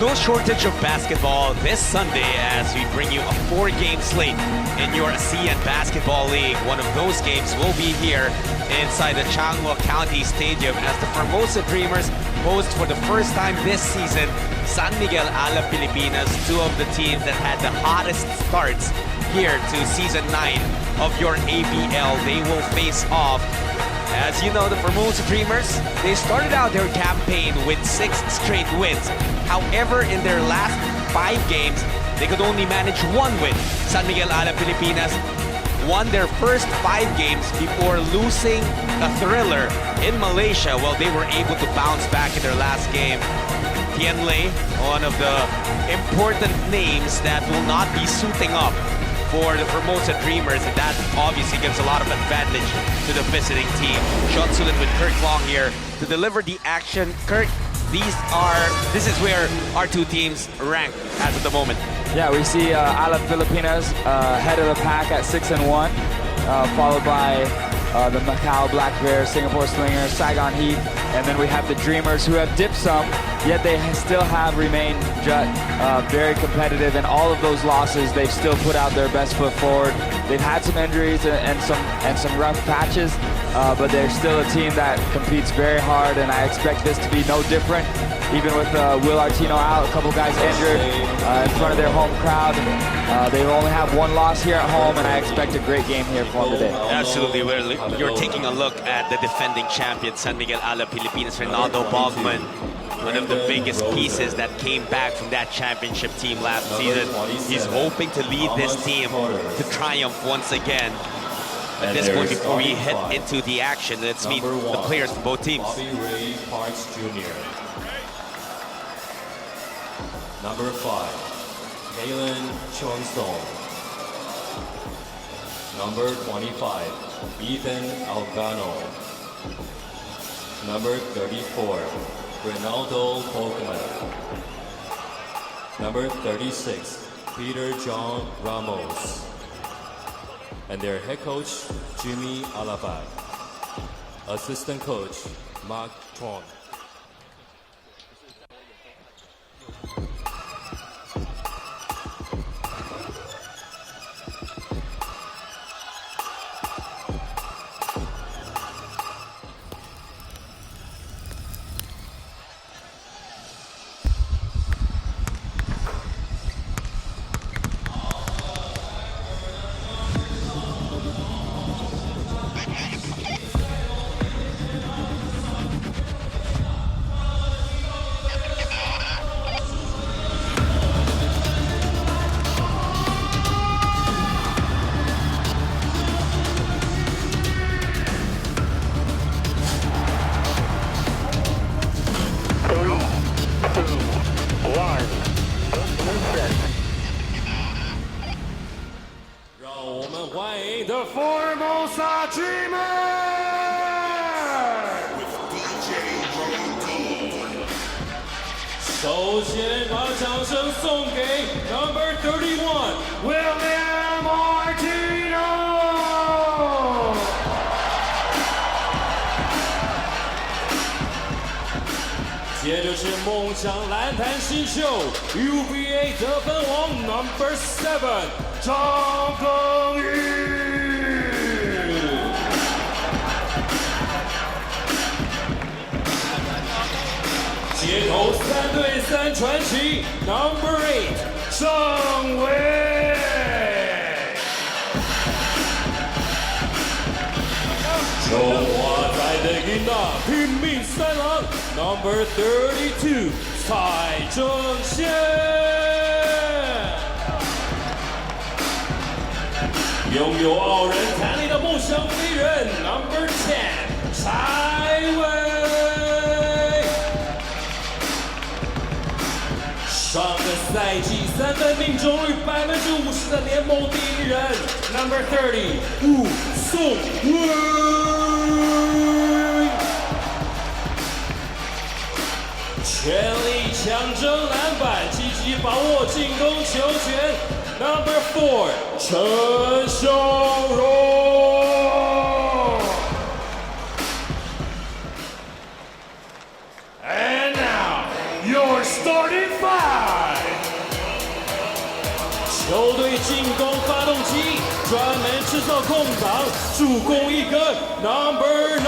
no shortage of basketball this Sunday as we bring you a 4-game slate in your ASEAN Basketball League. One of those games will be here inside the Changhua County Stadium as the Formosa Dreamers host for the first time this season San Miguel Alab Pilipinas, two of the teams that had the hottest starts here to Season 9 of your ABL. They will face off. As you know, the Formosa Dreamers, they started out their campaign with 6 straight wins. However, in their last 5 games, they could only manage 1 win. San Miguel Alab Pilipinas won their first 5 games before losing a thriller in Malaysia. Well, they were able to bounce back in their last game. Tien Lei, one of the important names that will not be suiting up for the Formosa Dreamers, and that obviously gives a lot of advantage to the visiting team. Sean Sulit with Kirk Long here to deliver the action. Kirk, this is where our two teams rank as of the moment. Yeah, we see Alab Pilipinas head of the pack at 6-1, followed by the Macau Black Bears, Singapore Slingers, Saigon Heat, and then we have the Dreamers who have dipped some, yet they still have remained very competitive. In all of those losses, they've still put out their best foot forward. They've had some injuries and some rough patches, but they're still a team that competes very hard, and I expect this to be no different. Even with Will Artino out, a couple guys injured in front of their home crowd. They only have 1 loss here at home, and I expect a great game here for them today. Absolutely. You're taking a look at the defending champion, San Miguel Alab Pilipinas, Ronaldo Bogman, one of the biggest pieces that came back from that championship team last season. He's hoping to lead this team to triumph once again. At this point, before we head into the action, let's meet the players from both teams. Number 5, Kalen Chonsong. Number 25, Ethan Algano. Number 34, Ronaldo Bogman. Number 36, Peter John Ramos. And their head coach, Jimmy Alabak. Assistant coach, Mark Tron. The Formosa Dreamers! With DJ Road. 首先把掌声送给 Number 31 William Artino! 接着是梦想篮坛新秀 UBA 得分王 Number 7张耕耘。街头3对3传奇 Number 8郑伟。中华仔的音呐，拼命三郎 Number 32蔡正宪。拥有傲人弹力的梦想飞人 Number 10蔡伟。上个赛季3分命中率50%的联盟第1人 Number 30吴颂文。全力抢争篮板，积极把握进攻球权 Number 4陈孝荣。And now, your starting 5. 色空档，助攻一个 ，Number 9，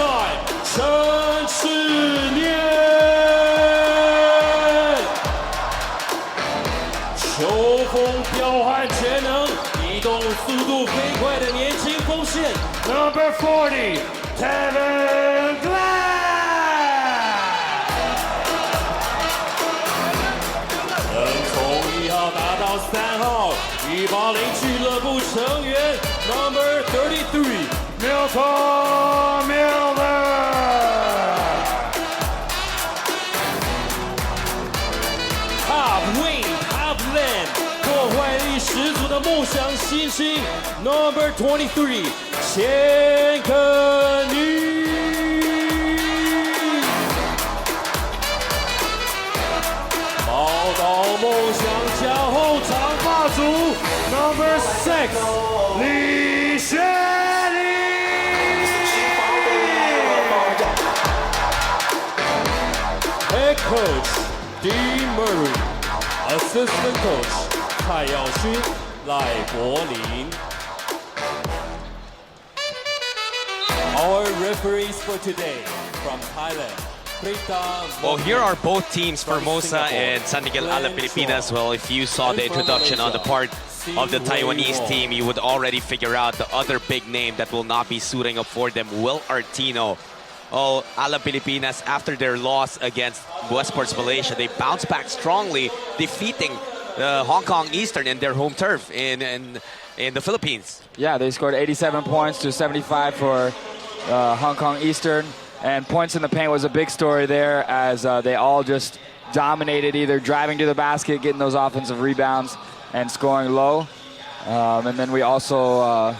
陈世念。球风彪悍全能，移动速度飞快的年轻锋线 ，Number 40， Tevin Glass。能从1号打到3号，180俱乐部成员 ，Number 33， Milton Miller。Top wing。Top land， 破坏力十足的梦想新星 ，Number 23， 钱可妮。宝岛梦想家后长发族 ，Number 6， 李学礼。Head coach D Murray。Assistant Coach 蔡耀勋、赖柏林。Our referees for today from Thailand. Well, here are both teams, Formosa and San Miguel Alab Pilipinas. Well, if you saw the introduction on the part of the Taiwanese team, you would already figure out the other big name that will not be suiting up for them, Will Artino. Oh, Alab Pilipinas, after their loss against Westports Malaysia, they bounced back strongly, defeating Hong Kong Eastern in their home turf in the Philippines. Yeah, they scored 87 points to 75 for Hong Kong Eastern. And points in the paint was a big story there as they all just dominated, either driving to the basket, getting those offensive rebounds, and scoring low. And then we also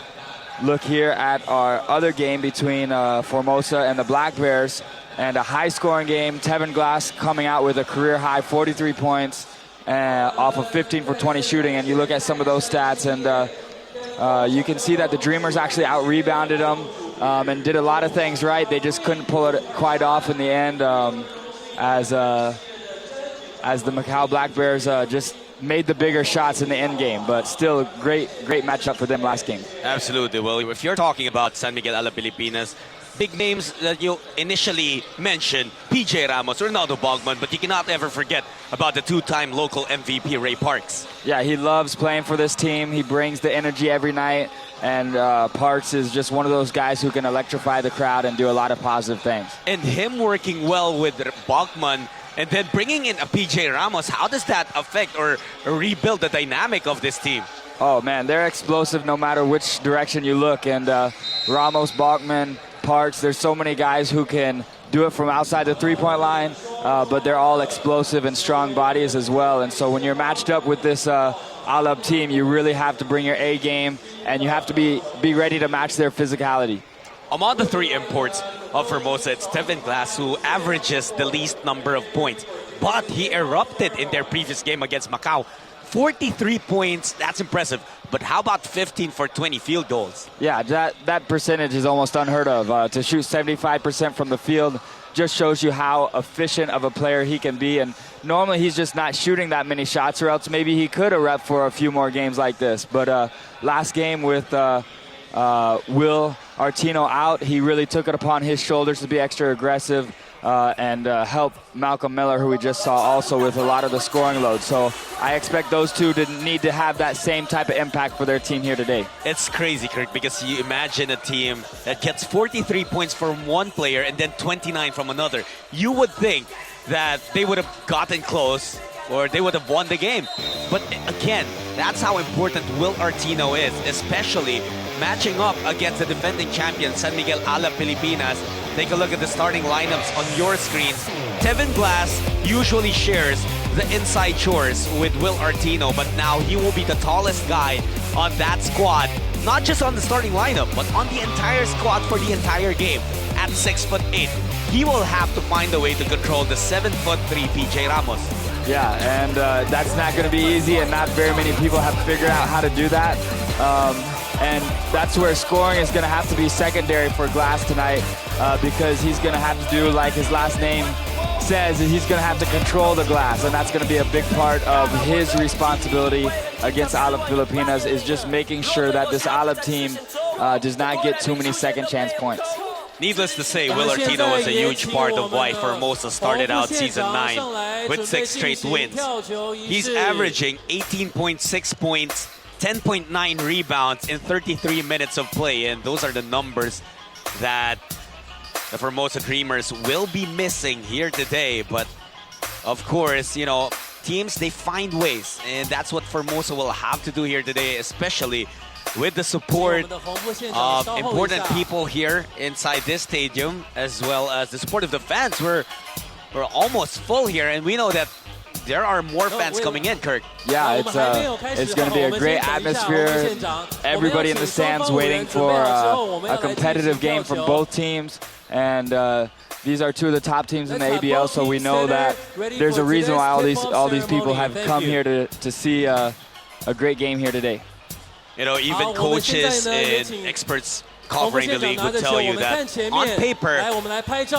look here at our other game between Formosa and the Black Bears, and a high-scoring game. Tevin Glass coming out with a career-high 43 points off of 15 for 20 shooting. And you look at some of those stats, and you can see that the Dreamers actually out-rebounded them and did a lot of things right. They just couldn't pull it quite off in the end as the Macau Black Bears just made the bigger shots in the end game, but still a great matchup for them last game. Absolutely. Well, if you're talking about San Miguel Alab Pilipinas, big names that you initially mentioned, PJ Ramos, Ronaldo Bogman, but you cannot ever forget about the two-time local MVP, Ray Parks. Yeah, he loves playing for this team. He brings the energy every night, and Parks is just one of those guys who can electrify the crowd and do a lot of positive things. And him working well with Bogman and then bringing in a PJ Ramos, how does that affect or rebuild the dynamic of this team? Oh, man, they're explosive no matter which direction you look. And Ramos, Bogman, Parks, there's so many guys who can do it from outside the three-point line, but they're all explosive and strong bodies as well. And so when you're matched up with this Alab team, you really have to bring your A game, and you have to be ready to match their physicality. Among the three imports of Formosa, it's Tevin Glass who averages the least number of points. But he erupted in their previous game against Macau. 43 points, that's impressive. But how about 15 for 20 field goals? Yeah, that percentage is almost unheard of. To shoot 75% from the field just shows you how efficient of a player he can be. And normally he's just not shooting that many shots, or else maybe he could have repped for a few more games like this. But last game with Will Artino out, he really took it upon his shoulders to be extra aggressive and help Malcolm Miller, who we just saw also with a lot of the scoring load. So I expect those two to need to have that same type of impact for their team here today. It's crazy, Kirk, because you imagine a team that gets 43 points from one player and then 29 from another. You would think that they would have gotten close or they would have won the game. But again, that's how important Will Artino is, especially matching up against the defending champion, San Miguel Alab Pilipinas. Take a look at the starting lineups on your screens. Tevin Glass usually shares the inside chores with Will Artino, but now he will be the tallest guy on that squad. Not just on the starting lineup, but on the entire squad for the entire game. At 6'8", he will have to find a way to control the 7'3" PJ Ramos. Yeah, and that's not going to be easy, and not very many people have figured out how to do that. And that's where scoring is going to have to be secondary for Glass tonight, because he's going to have to do, like his last name says, he's going to have to control the glass, and that's going to be a big part of his responsibility against Alab Pilipinas, is just making sure that this Alab team does not get too many second chance points. Needless to say, Will Artino was a huge part of why Formosa started out season 9 with 6 straight wins. He's averaging 18.6 points, 10.9 rebounds in 33 minutes of play, and those are the numbers that the Formosa Dreamers will be missing here today. But of course, you know, teams, they find ways, and that's what Formosa will have to do here today, especially with the support of important people here inside this stadium, as well as the support of the fans. We're almost full here, and we know that there are more fans coming in, Kirk. Yeah, it's going to be a great atmosphere. Everybody in the stands waiting for a competitive game from both teams. And these are two of the top teams in the ABL, so we know that there's a reason why all these people have come here to see a great game here today. You know, even coaches and experts covering the league would tell you that on paper,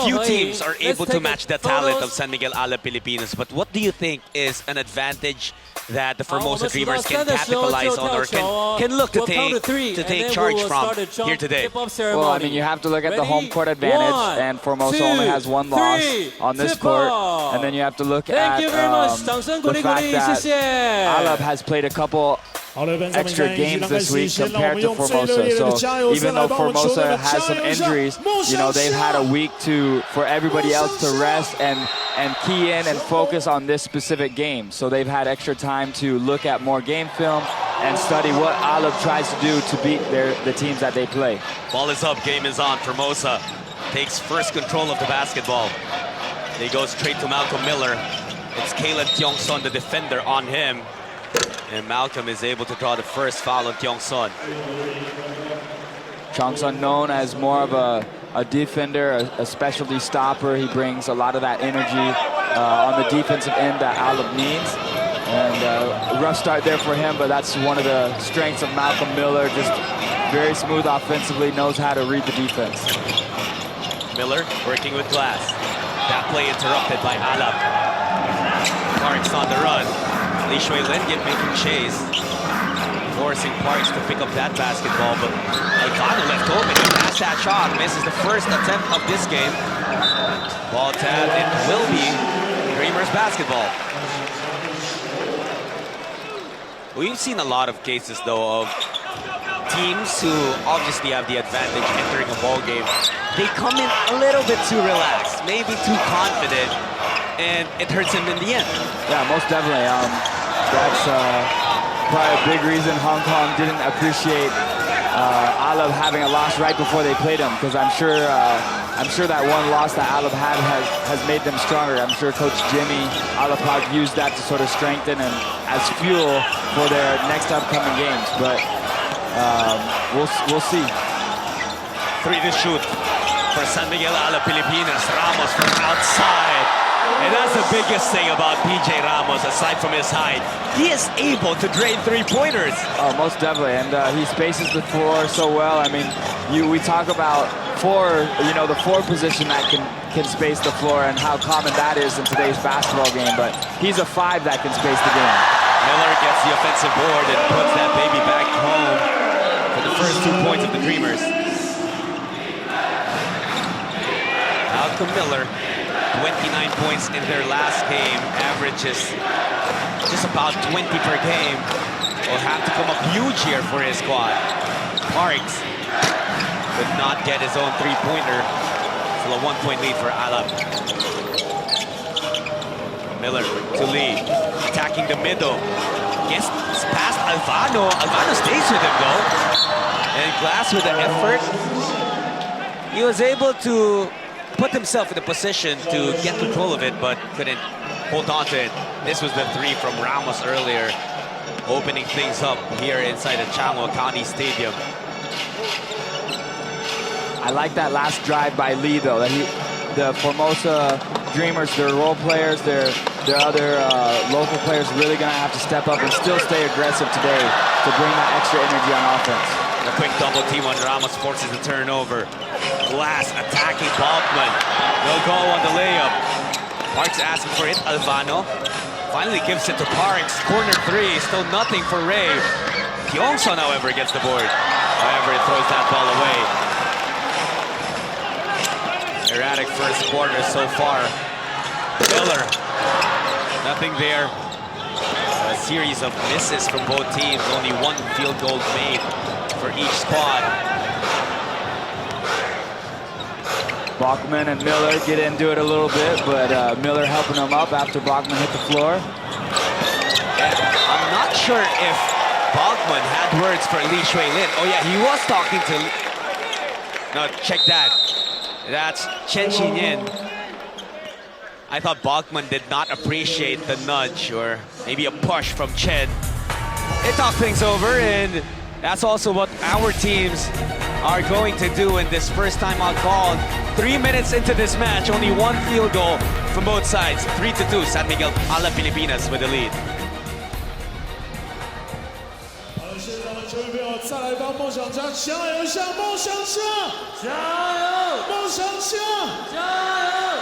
few teams are able to match the talent of San Miguel Alab Pilipinas. But what do you think is an advantage that the Formosa Dreamers can capitalize on, or can look to take charge from here today? Well, I mean, you have to look at the home court advantage, and Formosa only has 1 loss on this court. And then you have to look at the fact that Alab has played a couple extra games this week compared to Formosa. So even though Formosa has some injuries, you know, they've had a week for everybody else to rest and key in and focus on this specific game. So they've had extra time to look at more game film and study what Alab tries to do to beat the teams that they play. Ball is up, game is on. Formosa takes first control of the basketball. They go straight to Malcolm Miller. It's Kalen Tiongson, the defender, on him. And Malcolm is able to draw the first foul on Tiongson. Tiongson, known as more of a defender, a specialty stopper. He brings a lot of that energy on the defensive end that Alab needs. And a rough start there for him, but that's one of the strengths of Malcolm Miller. Just very smooth offensively, knows how to read the defense. Miller working with glass. That play interrupted by Alab. Parks on the run. Lee Shui Lin making chase. Forcing Parks to pick up that basketball, but Alvano left open. He passed that shot, misses the first attempt of this game. Ball tapped, it will be Dreamers basketball. We've seen a lot of cases, though, of teams who obviously have the advantage entering a ball game. They come in a little bit too relaxed, maybe too confident, and it hurts them in the end. Yeah, most definitely. That's probably a big reason Hong Kong didn't appreciate Alab having a loss right before they played them, because I'm sure that one loss that Alab had has made them stronger. I'm sure Coach Jimmy Alapag used that to sort of strengthen and as fuel for their next upcoming games. But we'll see. 3 to shoot for San Miguel Alab Pilipinas. Ramos from outside. And that's the biggest thing about PJ Ramos, aside from his height. He is able to drain 3-pointers. Oh, most definitely. And he spaces the floor so well. I mean, we talk about the 4 position that can space the floor and how common that is in today's basketball game. But he's a 5 that can space the game. Miller gets the offensive board and puts that baby back home for the first 2 points of the Dreamers. Malcolm Miller, 29 points in their last game, averages just about 20 per game. Will have to come up huge here for his squad. Parks could not get his own 3-pointer. Still a 1-point lead for Alab. Miller to Lee, attacking the middle. Gets past Alvano. Alvano stays with him though. And Glass with the effort. He was able to put himself in a position to get control of it, but couldn't hold on to it. This was the 3 from Ramos earlier, opening things up here inside the Changhua County Stadium. I like that last drive by Lee, though. The Formosa Dreamers, their role players, their other local players, really going to have to step up and still stay aggressive today to bring that extra energy on offense. A quick double team on Ramos forces the turnover. Glass attacking Balkman. No go on the layup. Parks asking for it. Alvano finally gives it to Parks. Corner 3. Still nothing for Ray. Tiongson, however, gets the board. However, it throws that ball away. Erratic first quarter so far. Miller, nothing there. A series of misses from both teams. Only one field goal made for each squad. Bachman and Miller get into it a little bit, but Miller helping them up after Bachman hit the floor. And I'm not sure if Bachman had words for Lee Shui Lin. Oh yeah, he was talking to... No, check that. That's Chen Xin-yin. I thought Bachman did not appreciate the nudge or maybe a push from Chen. They talk things over, and that's also what our teams are going to do in this first time out call. 3 minutes into this match, only one field goal from both sides. 3-2, San Miguel Alab Pilipinas with the lead. 现场的球迷朋友，再来帮梦想家加油一下！梦想家，加油！梦想家，加油！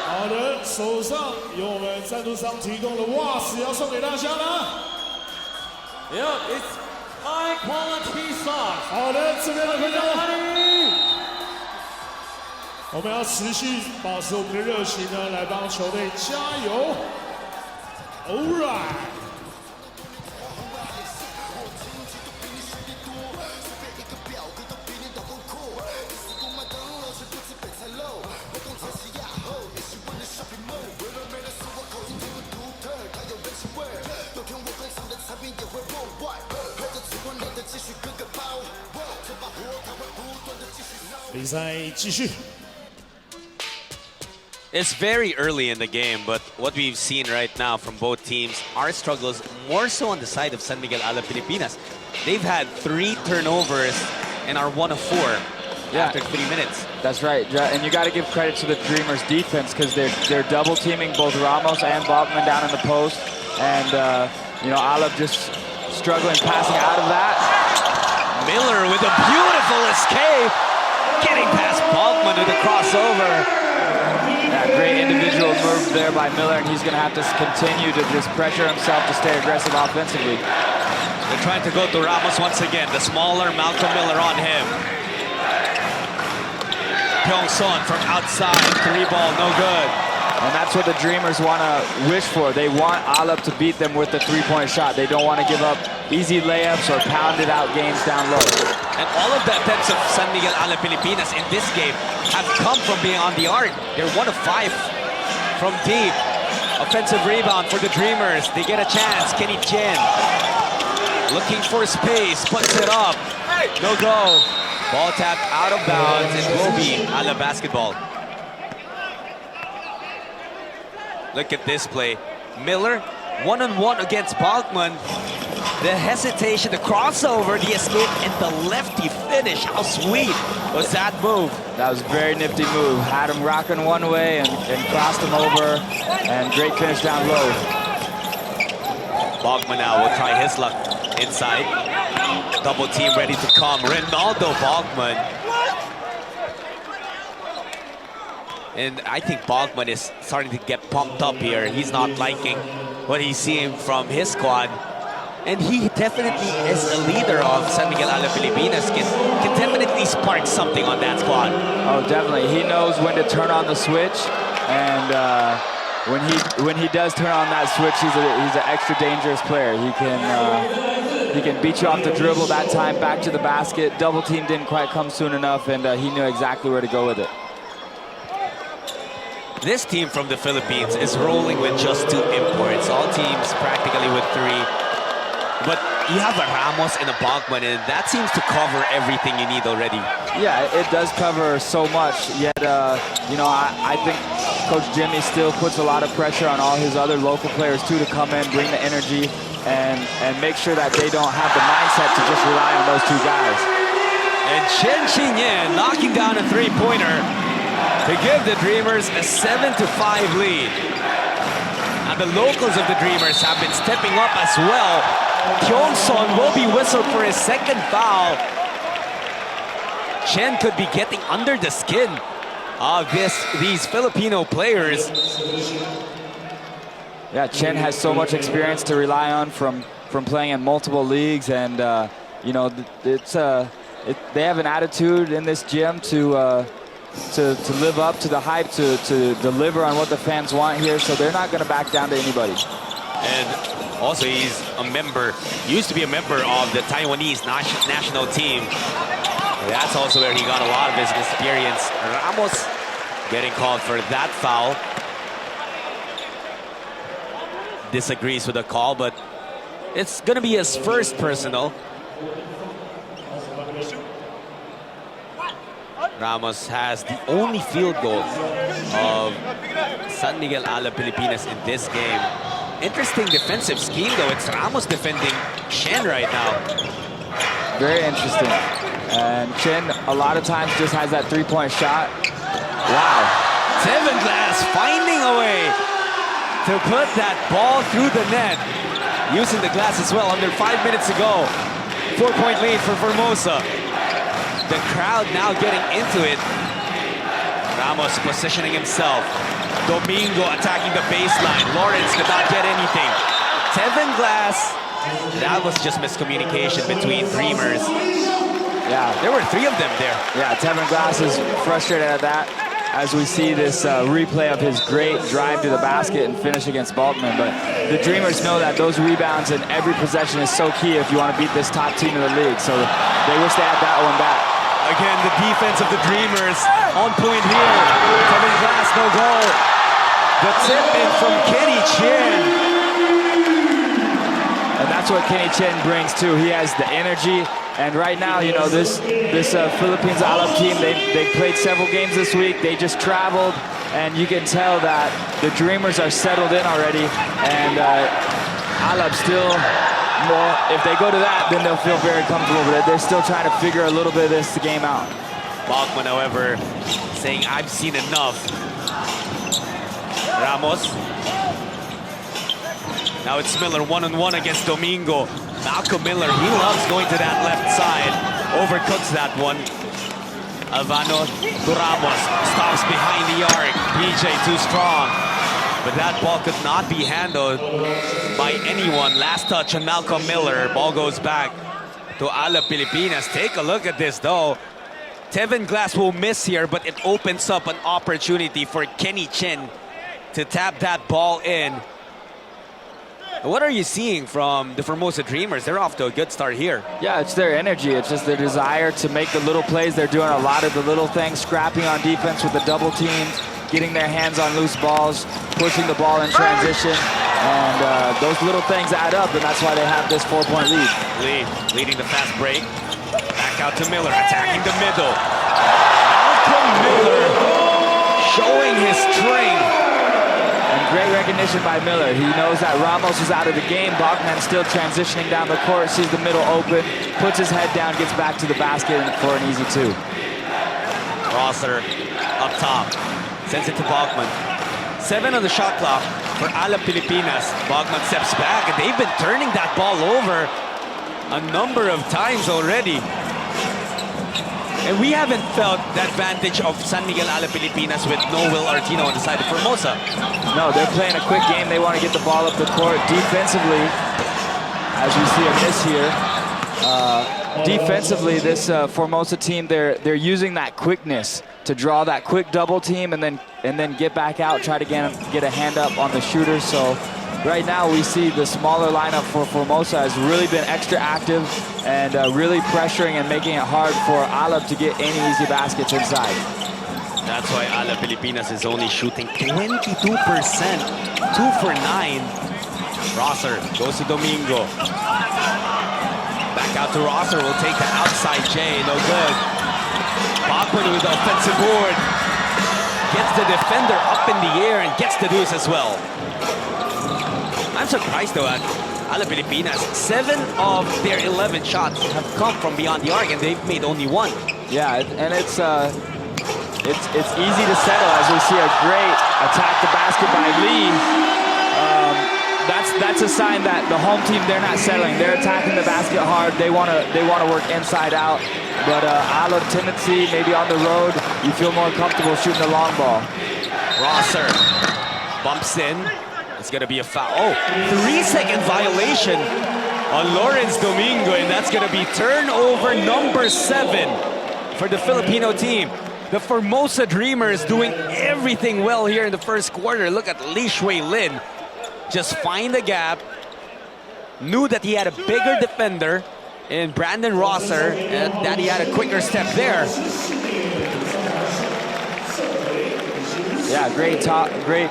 好的，手上有我们赞助商提供的袜子，要送给大家了。Yep, it's high quality socks. 好的，这边的朋友，我们要持续保持我们的热情呢，来帮球队加油。All right. It's very early in the game, but what we've seen right now from both teams are struggles more so on the side of San Miguel Alab Pilipinas. They've had 3 turnovers and are 1 of 4 after 3 minutes. That's right, and you got to give credit to the Dreamers defense because they're double teaming both Ramos and Bachman down in the post, and you know, Alab just struggling passing out of that. Miller with a beautiful escape, getting past Bachman with the crossover. Yeah, great individual move there by Miller, and he's going to have to continue to just pressure himself to stay aggressive offensively. They're trying to go to Ramos once again. The smaller Malcolm Miller on him. Pyong-son from outside, 3-ball, no good. And that's what the Dreamers want to wish for. They want Alab to beat them with the 3-point shot. They don't want to give up easy layups or pounded out games down low. And all of the attempts of San Miguel Alab Pilipinas in this game have come from beyond the arc. They're 1 of 5 from deep. Offensive rebound for the Dreamers. They get a chance. Kenny Chen looking for space, puts it up. No go. Ball tapped out of bounds. It will be Alab basketball. Look at this play. Miller, 1-on-1 against Bachman. The hesitation, the crossover, the escape, and the lefty finish. How sweet was that move? That was a very nifty move. Had him rocking one way and crossed him over. And great finish down low. Bachman now will try his luck inside. Double team ready to come. Ronaldo Bachman. And I think Bachman is starting to get pumped up here. He's not liking what he's seeing from his squad. And he definitely is a leader of San Miguel Alab Pilipinas. Can definitely spark something on that squad. Oh, definitely. He knows when to turn on the switch. And when he does turn on that switch, he's an extra dangerous player. He can beat you off the dribble that time, back to the basket. Double team didn't quite come soon enough, and he knew exactly where to go with it. This team from the Philippines is rolling with just 2 imports. All teams practically with 3. But you have a Ramos and a Bachman, and that seems to cover everything you need already. Yeah, it does cover so much. Yet, you know, I think Coach Jimmy still puts a lot of pressure on all his other local players too to come in, bring the energy, and make sure that they don't have the mindset to just rely on those 2 guys. And Chen Xin-yin knocking down a 3-pointer to give the Dreamers a 7-5 lead. And the locals of the Dreamers have been stepping up as well. Pyong-son will be whistled for his 2nd foul. Chen could be getting under the skin of these Filipino players. Yeah, Chen has so much experience to rely on from playing in multiple leagues, and you know, it's they have an attitude in this gym to live up to the hype, to deliver on what the fans want here. So they're not going to back down to anybody. And also, he's a member, used to be a member of the Taiwanese national team. That's also where he got a lot of his experience. Ramos getting called for that foul. Disagrees with the call, but it's going to be his first personal. Ramos has the only field goal of San Miguel Alab Pilipinas in this game. Interesting defensive scheme, though. It's Ramos defending Chen right now. Very interesting. And Chen, a lot of times, just has that three-point shot. Wow. Tevin Glass finding a way to put that ball through the net. Using the glass as well under 5 minutes to go. 4-point lead for Formosa. The crowd now getting into it. Ramos positioning himself. Domingo attacking the baseline. Lawrence could not get anything. Tevin Glass. That was just miscommunication between Dreamers. Yeah, there were 3 of them there. Yeah, Tevin Glass is frustrated at that as we see this replay of his great drive to the basket and finish against Balkman. But the Dreamers know that those rebounds and every possession is so key if you want to beat this top team in the league. So they wish they had that one back. Again, the defense of the Dreamers on point here. Tevin Glass, no goal. The tip in from Kenny Chen. And that's what Kenny Chen brings too. He has the energy. And right now, you know, this Philippines Alab team, they played several games this week. They just traveled, and you can tell that the Dreamers are settled in already. And Alab still, well, if they go to that, then they'll feel very comfortable. But they're still trying to figure a little bit of this game out. Balkman, however, saying, I've seen enough. Ramos. Now it's Miller one-on-one against Domingo. Malcolm Miller, he loves going to that left side. Overcooks that one. Alvano to Ramos. Stops behind the arc. PJ too strong. But that ball could not be handled by anyone. Last touch on Malcolm Miller. Ball goes back to Alab Pilipinas. Take a look at this though. Tevin Glass will miss here, but it opens up an opportunity for Kenny Chen to tap that ball in. What are you seeing from the Formosa Dreamers? They're off to a good start here. Yeah, it's their energy. It's just their desire to make the little plays. They're doing a lot of the little things, scrapping on defense with the double teams, getting their hands on loose balls, pushing the ball in transition. And those little things add up, and that's why they have this 4-point lead. Leading the fast break. Back out to Miller, attacking the middle. Malcolm Miller showing his strength. And great recognition by Miller. He knows that Ramos is out of the game. Bachman still transitioning down the court, sees the middle open, puts his head down, gets back to the basket for an easy 2. Rosser up top, sends it to Bachman. 7 on the shot clock for Alab Pilipinas. Bachman steps back, and they've been turning that ball over a number of times already. And we haven't felt the advantage of San Miguel Alab Pilipinas with no Will Artino on the side of Formosa. No, they're playing a quick game. They want to get the ball up the court defensively. As we see a miss here. Defensively, this Formosa team, they're using that quickness to draw that quick double team and then get back out, try to get a hand up on the shooter. So right now we see the smaller lineup for Formosa has really been extra active and really pressuring and making it hard for Alab to get any easy baskets inside. That's why Alab Pilipinas is only shooting 22%, 2 for 9. Rosser goes to Domingo. Back out to Rosser, will take the outside J, no good. Bachman with the offensive board. Gets the defender up in the air and gets the deuce as well. I'm surprised though at Alab Pilipinas. 7 of their 11 shots have come from beyond the arc and they've made only 1. Yeah, and it's easy to settle as we see a great attack the basket by Lee. That's a sign that the home team, they're not settling. They're attacking the basket hard. They want to work inside out. But Alab tendency, maybe on the road, you feel more comfortable shooting the long ball. Rosser bumps in. It's going to be a foul. Oh, 3-second violation on Lawrence Domingo, and that's going to be turnover number 7 for the Filipino team. The Formosa Dreamers doing everything well here in the first quarter. Look at Li Shui Lin just find the gap. Knew that he had a bigger defender in Brandon Rosser, and that he had a quicker step there. Yeah, great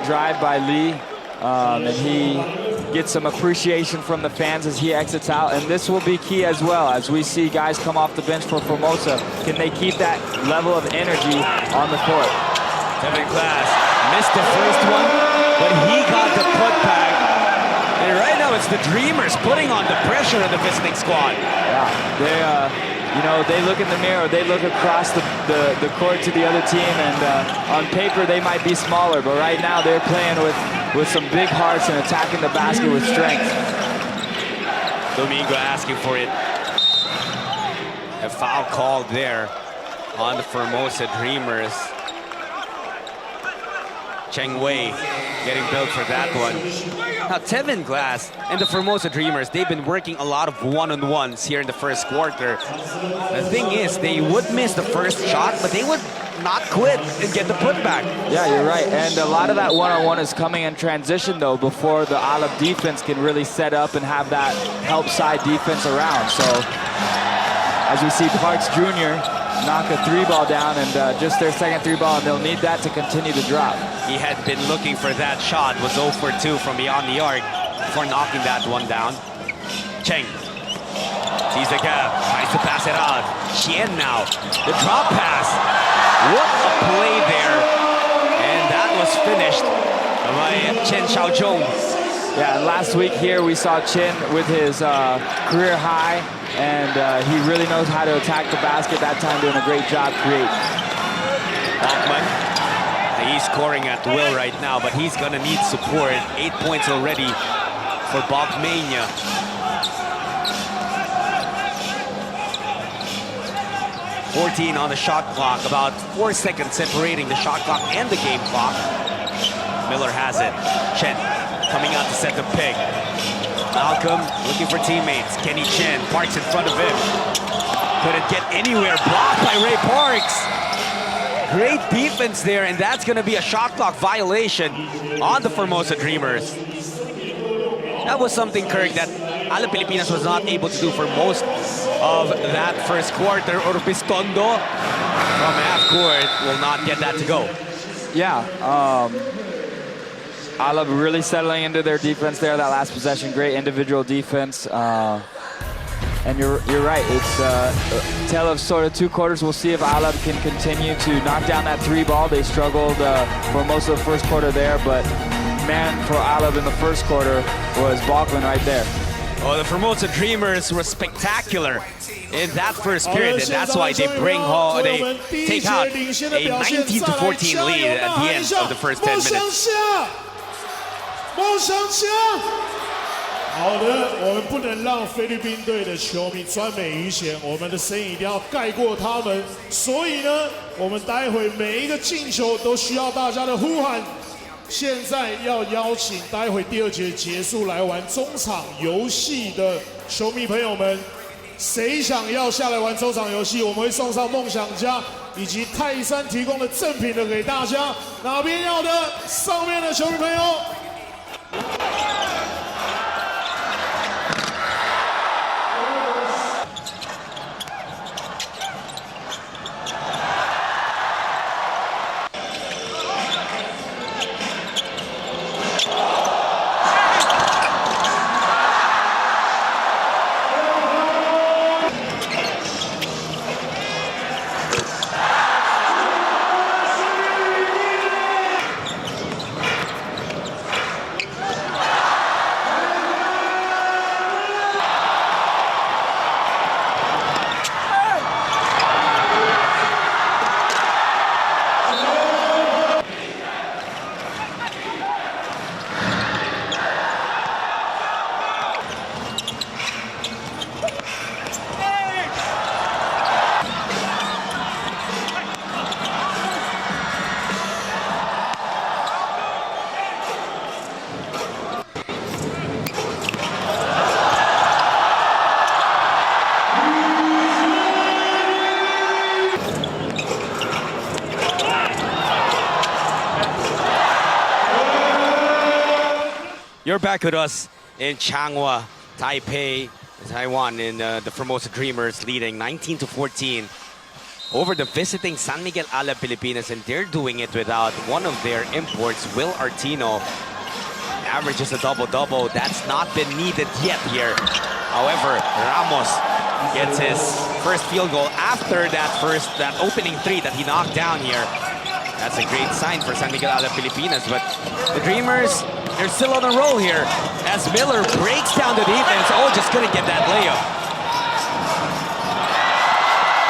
drive by Lee, and he gets some appreciation from the fans as he exits out, and this will be key as well as we see guys come off the bench for Formosa. Can they keep that level of energy on the court? Tevin Glass missed the first one, but he got the putback. And right now it's the Dreamers putting on the pressure of the visiting squad. Yeah, they look in the mirror, they look across the court to the other team, and on paper they might be smaller, but right now they're playing with some big hearts and attacking the basket with strength. Domingo asking for it. A foul called there on the Formosa Dreamers. Cheng Wei getting built for that one. Now Tevin Glass and the Formosa Dreamers, they've been working a lot of one-on-ones here in the first quarter. The thing is, they would miss the first shot, but they would not quit and get the putback. Yeah, you're right. And a lot of that one-on-one is coming in transition, though, before the Alab defense can really set up and have that help side defense around. So as we see Parks Jr. knock a 3-ball down, and just their second 3-ball, and they'll need that to continue to drop. He had been looking for that shot, was 0 for 2 from beyond the arc before knocking that one down. Cheng sees the gap, tries to pass it out. Xian now, the drop pass. What a play there. And that was finished by Chen Xiaozhong. Yeah, last week here we saw Chen with his career high, and he really knows how to attack the basket. That time doing a great job creating. Bachman, he's scoring at will right now, but he's gonna need support. 8 points already for Bachmania. .14 on the shot clock, about 4 seconds separating the shot clock and the game clock. Miller has it. Chen coming out to set the pick. Malcolm looking for teammates. Kenny Chen parks in front of him. Couldn't get anywhere. Blocked by Ray Parks. Great defense there, and that's going to be a shot clock violation on the Formosa Dreamers. That was something, Kirk, that Alab Pilipinas was not able to do for most of that first quarter. Orbistondo from half court will not get that to go. Yeah, Alab really settling into their defense there, that last possession. Great individual defense. And you're right, it's a tale of sort of 2 quarters. We'll see if Alab can continue to knock down that 3-ball. They struggled for most of the first quarter there, but man for Alab in the first quarter was Bachman right there. Oh, the Formosa Dreamers were spectacular in that first period, and that's why they bring home, they take out a 19-14 lead at the end of the first 10 minutes. 好的，我们不能让菲律宾队的球迷专美于前，我们的声音一定要盖过他们。所以呢，我们待会每一个进球都需要大家的呼喊。现在要邀请待会第2节结束来玩中场游戏的球迷朋友们，谁想要下来玩中场游戏，我们会送上梦想家以及泰山提供的赠品的给大家。哪边要的，上面的球迷朋友。You're back with us in Changhua, Taipei, Taiwan, in the Formosa Dreamers leading 19-14 over the visiting San Miguel Alab Pilipinas, and they're doing it without one of their imports, Will Artino. Averages a double-double. That's not been needed yet here. However, Ramos gets his first field goal after that opening three that he knocked down here. That's a great sign for San Miguel Alab Pilipinas, but the Dreamers, they're still on a roll here as Miller breaks down the defense. Oh, just couldn't get that layup.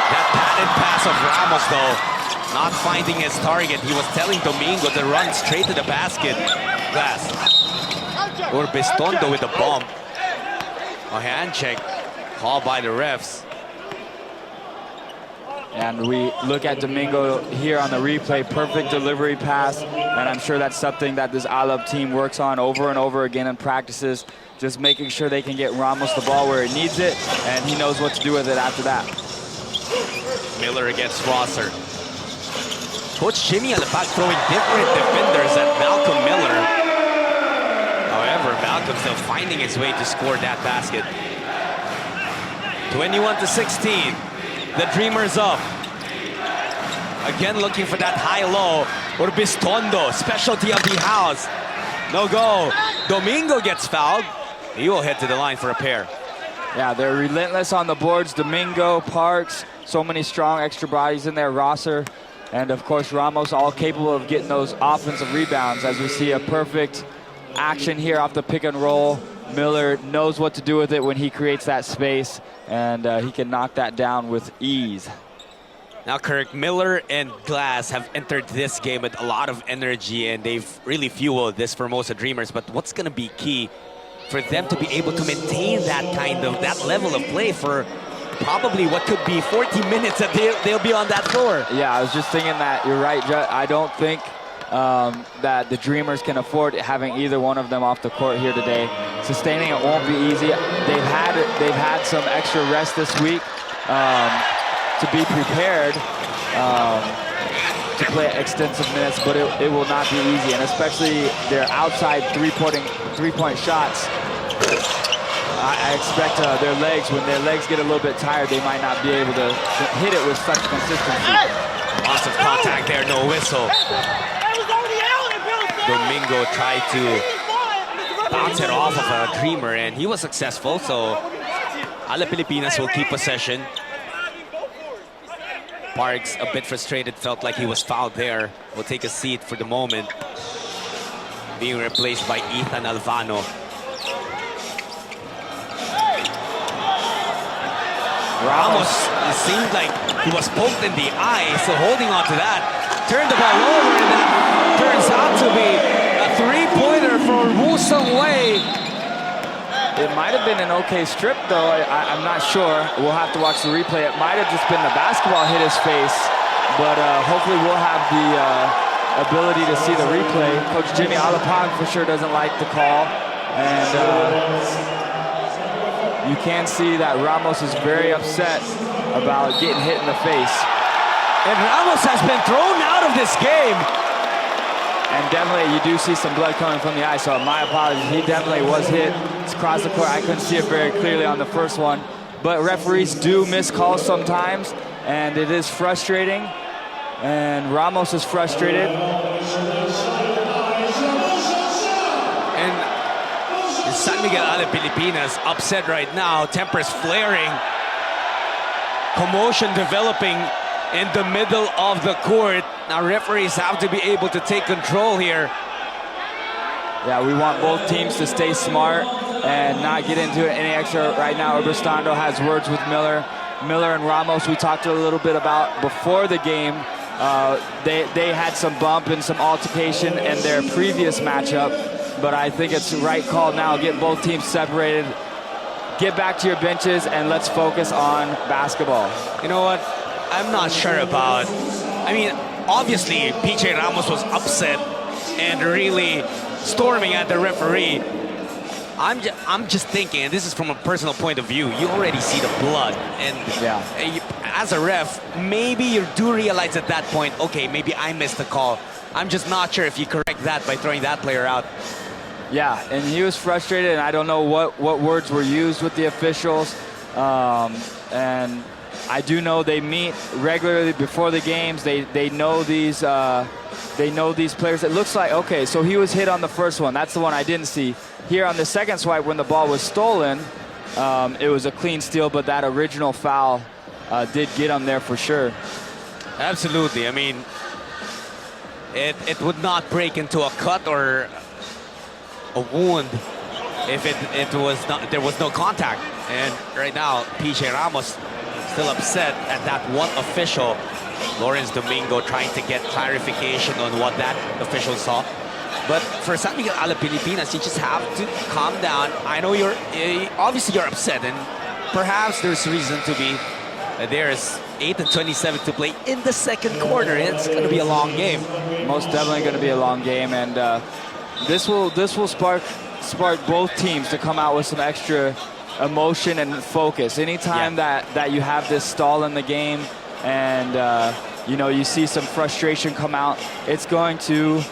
That padded pass of Ramos, though, not finding his target. He was telling Domingo to run straight to the basket. Glass. Urbistondo with the bump. A hand check called by the refs. And we look at Domingo here on the replay, perfect delivery pass, and I'm sure that's something that this Alab team works on over and over again in practices, just making sure they can get Ramos the ball where he needs it, and he knows what to do with it after that. Miller against Rosser. Coach Jimmy Alab throwing different defenders at Malcolm Miller. However, Malcolm still finding his way to score that basket. 21-16. The Dreamers up. Again looking for that high-low. Urbistondo, specialty of the house. No go. Domingo gets fouled. He will head to the line for a pair. Yeah, they're relentless on the boards. Domingo, Parks, so many strong extra bodies in there. Rosser, and of course Ramos, all capable of getting those offensive rebounds, as we see a perfect action here off the pick and roll. Miller knows what to do with it when he creates that space, and he can knock that down with ease. Now, Kirk, Miller and Glass have entered this game with a lot of energy, and they've really fueled this Formosa Dreamers. But what's going to be key for them to be able to maintain that level of play for probably what could be 40 minutes that they'll be on that floor? Yeah, I was just thinking that. You're right, Judd. I don't think that the Dreamers can afford having either one of them off the court here today. Sustaining it won't be easy. They've had some extra rest this week to be prepared to play extensive minutes, but it will not be easy, and especially their outside three-point shots. I expect their legs, when their legs get a little bit tired, they might not be able to hit it with such consistency. Lots of contact there, no whistle. Domingo tried to bounce it off of a Dreamer, and he was successful, so Alab Pilipinas will keep possession. Parks, a bit frustrated, felt like he was fouled there. Will take a seat for the moment. Being replaced by Ethan Alvano. Ramos, it seemed like he was poked in the eye, so holding on to that. Turned the ball over, and that turns out to be a three-pointer for Woo Sung Wei. It might have been an okay strip, though. I'm not sure. We'll have to watch the replay. It might have just been the basketball hit his face, but hopefully we'll have the ability to see the replay. Coach Jimmy Alab for sure doesn't like the call, and you can see that Ramos is very upset about getting hit in the face. And Ramos has been thrown out of this game. And definitely, you do see some blood coming from the eye, so my apologies. He definitely was hit. It's across the court. I couldn't see it very clearly on the first one. But referees do miss calls sometimes, and it is frustrating. And Ramos is frustrated. And San Miguel Alab Pilipinas upset right now. Tempers flaring. Commotion developing in the middle of the court. Now referees have to be able to take control here. Yeah, we want both teams to stay smart and not get into any extra right now. Urbistondo has words with Miller. Miller and Ramos, we talked a little bit about before the game. They had some bump and some altercation in their previous matchup, but I think it's the right call now. Get both teams separated. Get back to your benches and let's focus on basketball. You know what? I'm not sure about. I mean, obviously, PJ Ramos was upset and really storming at the referee. I'm just thinking, and this is from a personal point of view, you already see the blood, and as a ref, maybe you do realize at that point, okay, maybe I missed the call. I'm just not sure if you correct that by throwing that player out. Yeah, and he was frustrated, and I don't know what words were used with the officials. And I do know they meet regularly before the games. They know these players. It looks like, okay, so he was hit on the first one. That's the one I didn't see. Here on the second swipe, when the ball was stolen, it was a clean steal, but that original foul did get him there for sure. Absolutely. I mean, it would not break into a cut or a wound if there was no contact. And right now, PJ Ramos still upset at that one official, Lawrence Domingo, trying to get clarification on what that official saw. But for San Miguel Alab Pilipinas, you just have to calm down. I know obviously you're upset, and perhaps there's reason to be. There's 8:27 to play in the second quarter. It's going to be a long game. Most definitely going to be a long game, and this will spark both teams to come out with some extra emotion and focus. Anytime that you have this stall in the game, and you see some frustration come out, it's going to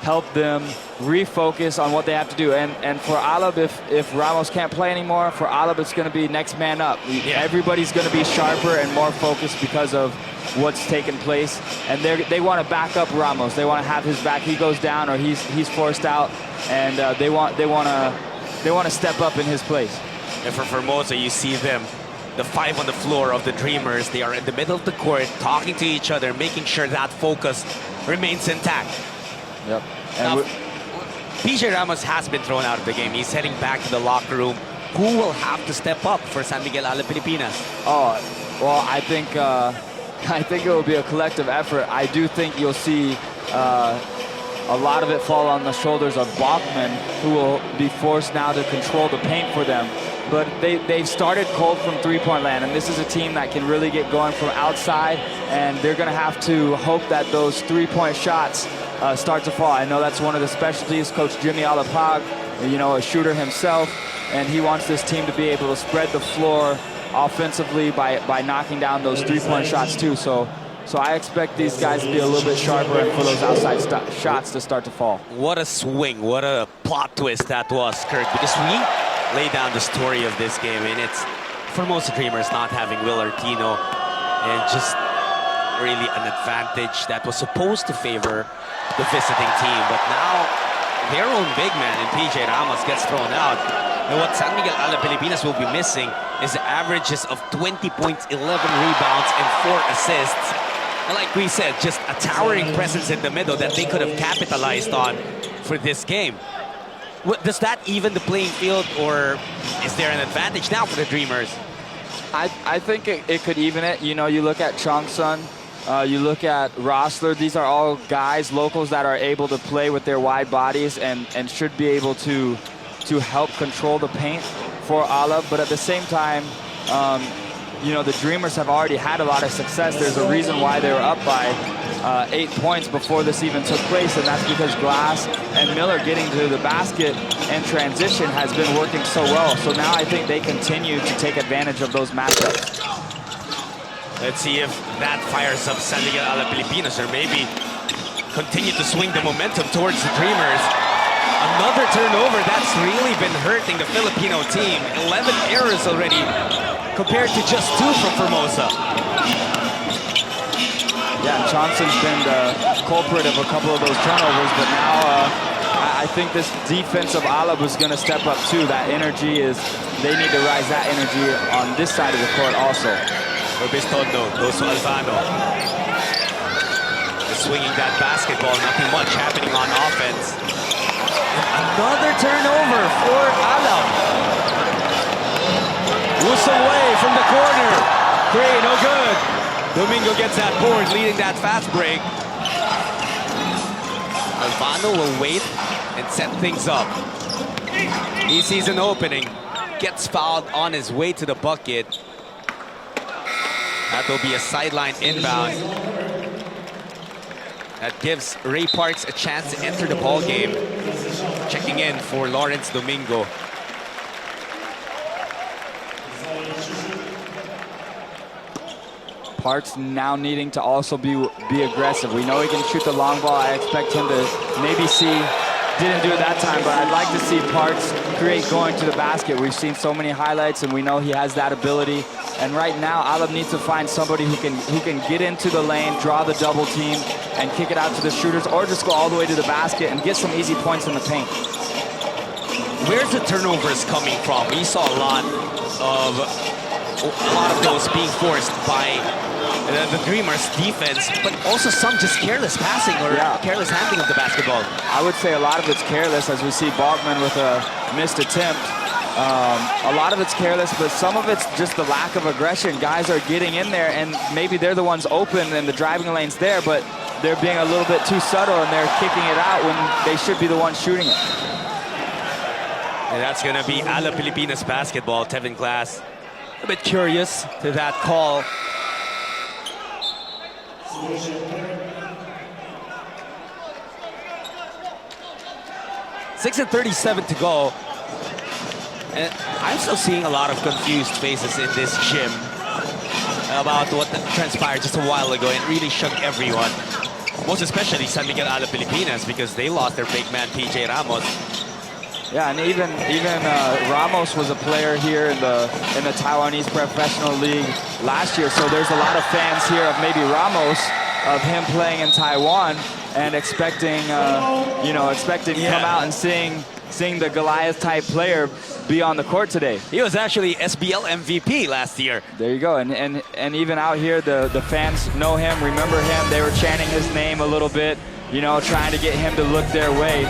help them refocus on what they have to do. And for Alab, if Ramos can't play anymore, for Alab it's going to be next man up. Everybody's going to be sharper and more focused because of what's taken place. And they want to back up Ramos. They want to have his back. He goes down or he's forced out, and they want to step up in his place. And for Formosa, you see them, the five on the floor of the Dreamers. They are in the middle of the court, talking to each other, making sure that focus remains intact. Yep. And now, PJ Ramos has been thrown out of the game. He's heading back to the locker room. Who will have to step up for San Miguel Alab Pilipinas? Oh, well, I think it will be a collective effort. I do think you'll see a lot of it fall on the shoulders of Bachman, who will be forced now to control the paint for them. But they've started cold from three-point land, and this is a team that can really get going from outside, and they're going to have to hope that those three-point shots start to fall. I know that's one of the specialties. Coach Jimmy Alapag, a shooter himself, and he wants this team to be able to spread the floor offensively by knocking down those three-point shots too. So I expect these guys to be a little bit sharper and for those outside shots to start to fall. What a swing, what a plot twist that was, Kirk, because we lay down the story of this game, and it's Formosa Dreamers not having Will Artino, and just really an advantage that was supposed to favor the visiting team. But now their own big man in PJ Ramos gets thrown out. And what San Miguel Alab Pilipinas will be missing is the averages of 20 points, 11 rebounds, and 4 assists. And like we said, just a towering presence in the middle that they could have capitalized on for this game. Does that even the playing field, or is there an advantage now for the Dreamers? I think it could even it. You look at Chongsun, you look at Rossler. These are all guys, locals that are able to play with their wide bodies and should be able to help control the paint for Alab. But at the same time, the Dreamers have already had a lot of success. There's a reason why they were up by 8 points before this even took place, and that's because Glass and Miller getting to the basket and transition has been working so well. So now I think they continue to take advantage of those matchups. Let's see if that fires up San Miguel Alab Pilipinas, or maybe continue to swing the momentum towards the Dreamers. Another turnover that's really been hurting the Filipino team. 11 errors already compared to just 2 from Formosa. Yeah, Johnson's been the culprit of a couple of those turnovers, but now I think this defense of Alab is going to step up too. That energy they need to rise that energy on this side of the court also. Robistondo goes to Alvano. Swinging that basketball, nothing much happening on offense. Another turnover for Alab. Loose away from the corner. 3, no good. Domingo gets that board, leading that fast break. Alvano will wait and set things up. He sees an opening, gets fouled on his way to the bucket. That will be a sideline inbound. That gives Ray Parks a chance to enter the ball game. Checking in for Lawrence Domingo. Parks now needing to also be aggressive. We know he can shoot the long ball. I expect him to maybe see didn't do it that time, but I'd like to see Parks create going to the basket. We've seen so many highlights, and we know he has that ability. And right now, Alab needs to find somebody who can get into the lane, draw the double team, and kick it out to the shooters, or just go all the way to the basket and get some easy points in the paint. Where's the turnovers coming from? We saw a lot of those being forced by the Dreamers defense, but also some just careless passing or careless handling of the basketball. I would say a lot of it's careless, as we see Balkman with a missed attempt. A lot of it's careless, but some of it's just the lack of aggression. Guys are getting in there, and maybe they're the ones open and the driving lane's there, but they're being a little bit too subtle and they're kicking it out when they should be the ones shooting it. And that's going to be Alab Pilipinas basketball. Tevin Glass a bit curious to that call. .37 to go. And I'm still seeing a lot of confused faces in this gym about what transpired just a while ago. It really shook everyone. Most especially San Miguel Alab Pilipinas, because they lost their big man PJ Ramos. Yeah, and even Ramos was a player here in the Taiwanese Professional League last year. So there's a lot of fans here of maybe Ramos, of him playing in Taiwan, and expecting to come out and seeing the Goliath type player be on the court today. He was actually SBL MVP last year. There you go, and even out here the fans know him, remember him. They were chanting his name a little bit, trying to get him to look their way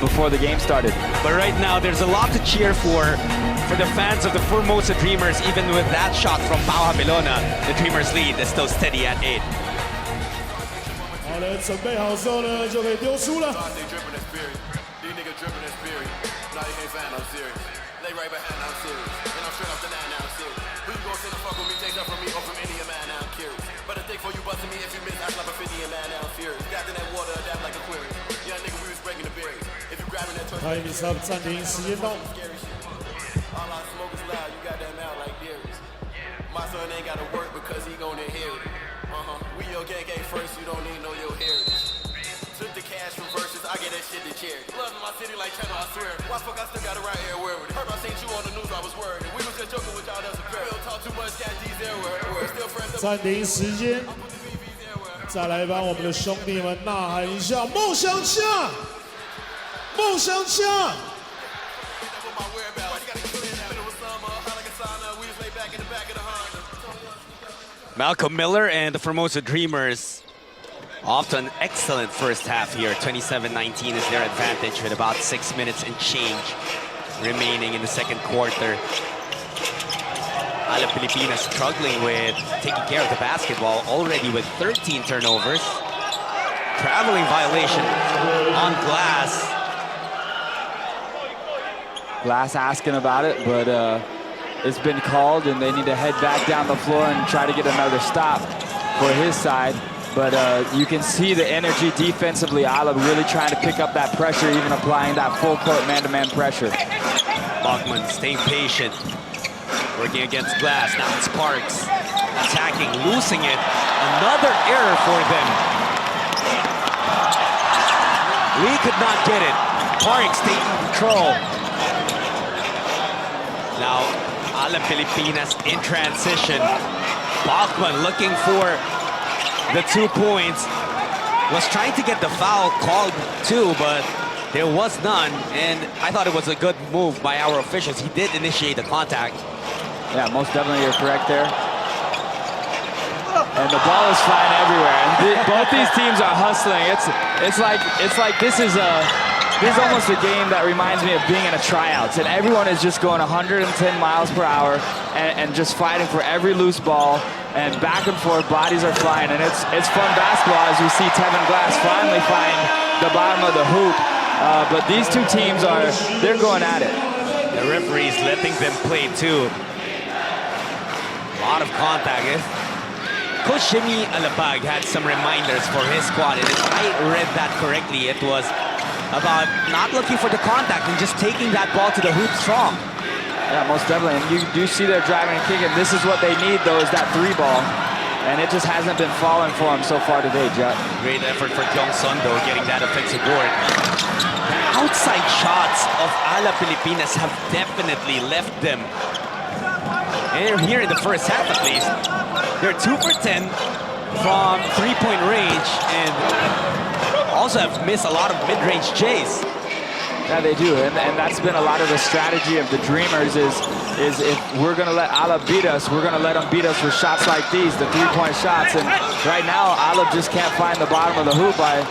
before the game started. But right now, there's a lot to cheer for the fans of the Formosa Dreamers. Even with that shot from Pau Hamelona, the Dreamers lead is still steady at 8. 好了，准备好之后呢，就可以丢出了。 Time is up， 暂停时间到。 暂停时间，再来帮我们的兄弟们呐喊一下：梦想家，梦想家！ Malcolm Miller and the Formosa Dreamers off to an excellent first half here. 27-19 is their advantage with about 6 minutes and change remaining in the second quarter. Alab Pilipinas struggling with taking care of the basketball, already with 13 turnovers. Traveling violation on Glass. Glass asking about it, but it's been called, and they need to head back down the floor and try to get another stop for his side. But you can see the energy defensively. Alab really trying to pick up that pressure, even applying that full court man-to-man pressure. Bachman staying patient, working against Glass. Now it's Parks attacking, losing it. Another error for them. We could not get it. Parks taking control. Now Alab Pilipinas in transition. Bachman looking for the 2 points. Was trying to get the foul called too, but there was none. And I thought it was a good move by our officials. He did initiate the contact. Yeah, most definitely you're correct there. And the ball is flying everywhere. And both these teams are hustling. It's like this is almost a game that reminds me of being in a tryouts, and everyone is just going 110 miles per hour and just fighting for every loose ball, and back and forth, bodies are flying, and it's fun basketball as we see Tevin Glass finally find the bottom of the hoop. But these two teams they're going at it. The referee's letting them play too. A lot of contact. Coach Miguel Alab had some reminders for his squad, and if I read that correctly, it was about not looking for the contact and just taking that ball to the hoop strong. Yeah, most definitely. And you do see they're driving and kicking. This is what they need, though, is that 3 ball. And it just hasn't been falling for them so far today, Jet. Great effort for Kyung Sun, though, getting that offensive board. outside shots of Alab Pilipinas have definitely left them. And here in the first half at least, they're 2 for 10 from three-point range and also have missed a lot of mid-range Jays. Yeah, they do, and that's been a lot of the strategy of the Dreamers is if we're going to let Alab beat us, we're going to let them beat us with shots like these, the three-point shots. And right now, Alab just can't find the bottom of the hoop. I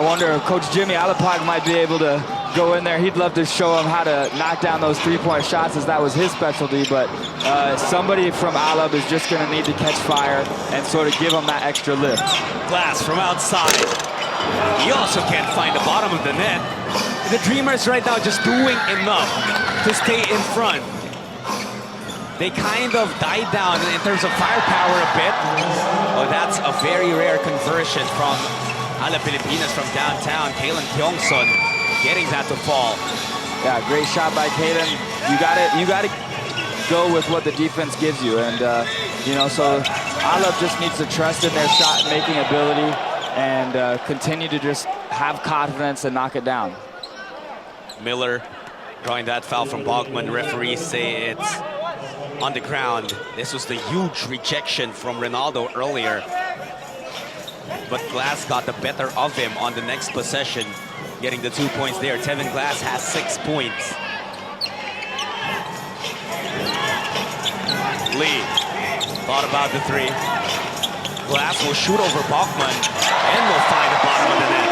wonder if Coach Jimmy Alapag might be able to go in there. He'd love to show him how to knock down those three-point shots, as that was his specialty. But somebody from Alab is just going to need to catch fire and sort of give him that extra lift. Glass from outside. He also can't find the bottom of the net. The Dreamers right now just doing enough to stay in front. They kind of died down in terms of firepower a bit. Oh, that's a very rare conversion from Alab Pilipinas from downtown. Kalen Kyungson getting that to fall. Yeah, great shot by Kalen. You got to go with what the defense gives you, and you know, so Alab just needs to trust in their shot-making ability and continue to just have confidence and knock it down. Miller drawing that foul from Bogman. Referees say it's on the ground. This was the huge rejection from Ronaldo earlier. But Glass got the better of him on the next possession, getting the 2 points there. Tevin Glass has 6 points. Lee thought about the three. Glass will shoot over Bachman and will find the bottom of the net.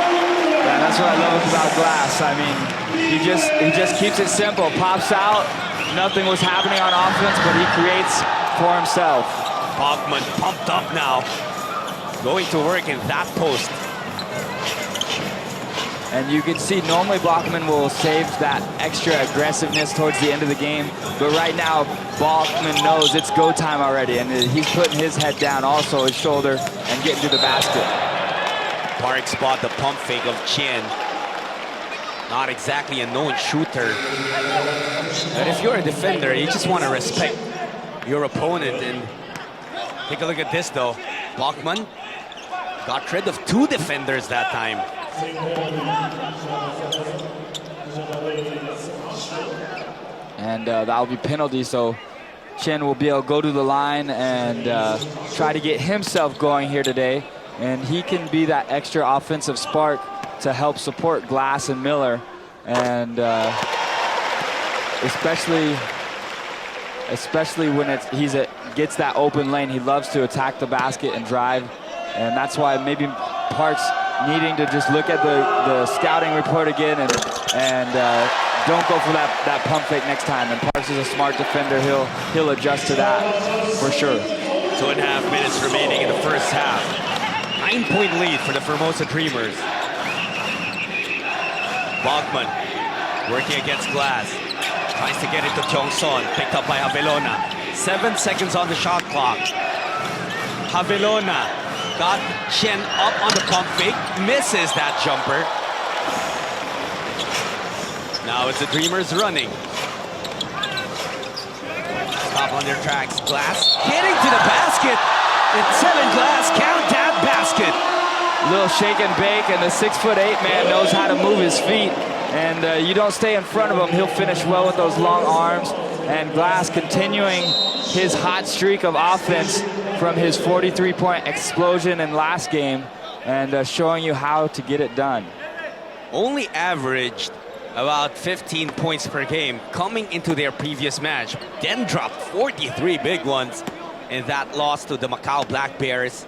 Yeah, that's what I love about Glass. I mean, he just keeps it simple. Pops out. Nothing was happening on offense, but he creates for himself. Bachman pumped up now, going to work in that post. And you can see normally Bachman will save that extra aggressiveness towards the end of the game. But right now, Bachman knows it's go time already. And he's putting his head down, also his shoulder, and getting to the basket. Park spot the pump fake of Chien. Not exactly a known shooter. And if you're a defender, you just want to respect your opponent. And take a look at this though. Bachman got rid of 2 defenders that time. And that'll be penalty, so Chen will be able to go to the line and try to get himself going here today. And he can be that extra offensive spark to help support Glass and Miller. And especially when he gets that open lane, he loves to attack the basket and drive. And that's why maybe Parks needing to just look at the scouting report again and don't go for that pump fake next time. And Parks is a smart defender. He'll adjust to that for sure. 2.5 minutes remaining in the first half. 9-point lead for the Formosa Dreamers. Bogman working against Glass. Tries to get it to Kyungson. Picked up by Havelona. 7 seconds on the shot clock. Havelona got Chen up on the pump fake. Misses that jumper. Now it's the Dreamers running. Stop on their tracks. Glass getting to the basket. And Tevin Glass count that basket. Little shake and bake, and the 6'8" man knows how to move his feet. And you don't stay in front of him, he'll finish well with those long arms. And Glass continuing his hot streak of offense from his 43-point explosion in last game, and showing you how to get it done. Only averaged about 15 points per game coming into their previous match. Then dropped 43 big ones in that loss to the Macau Black Bears.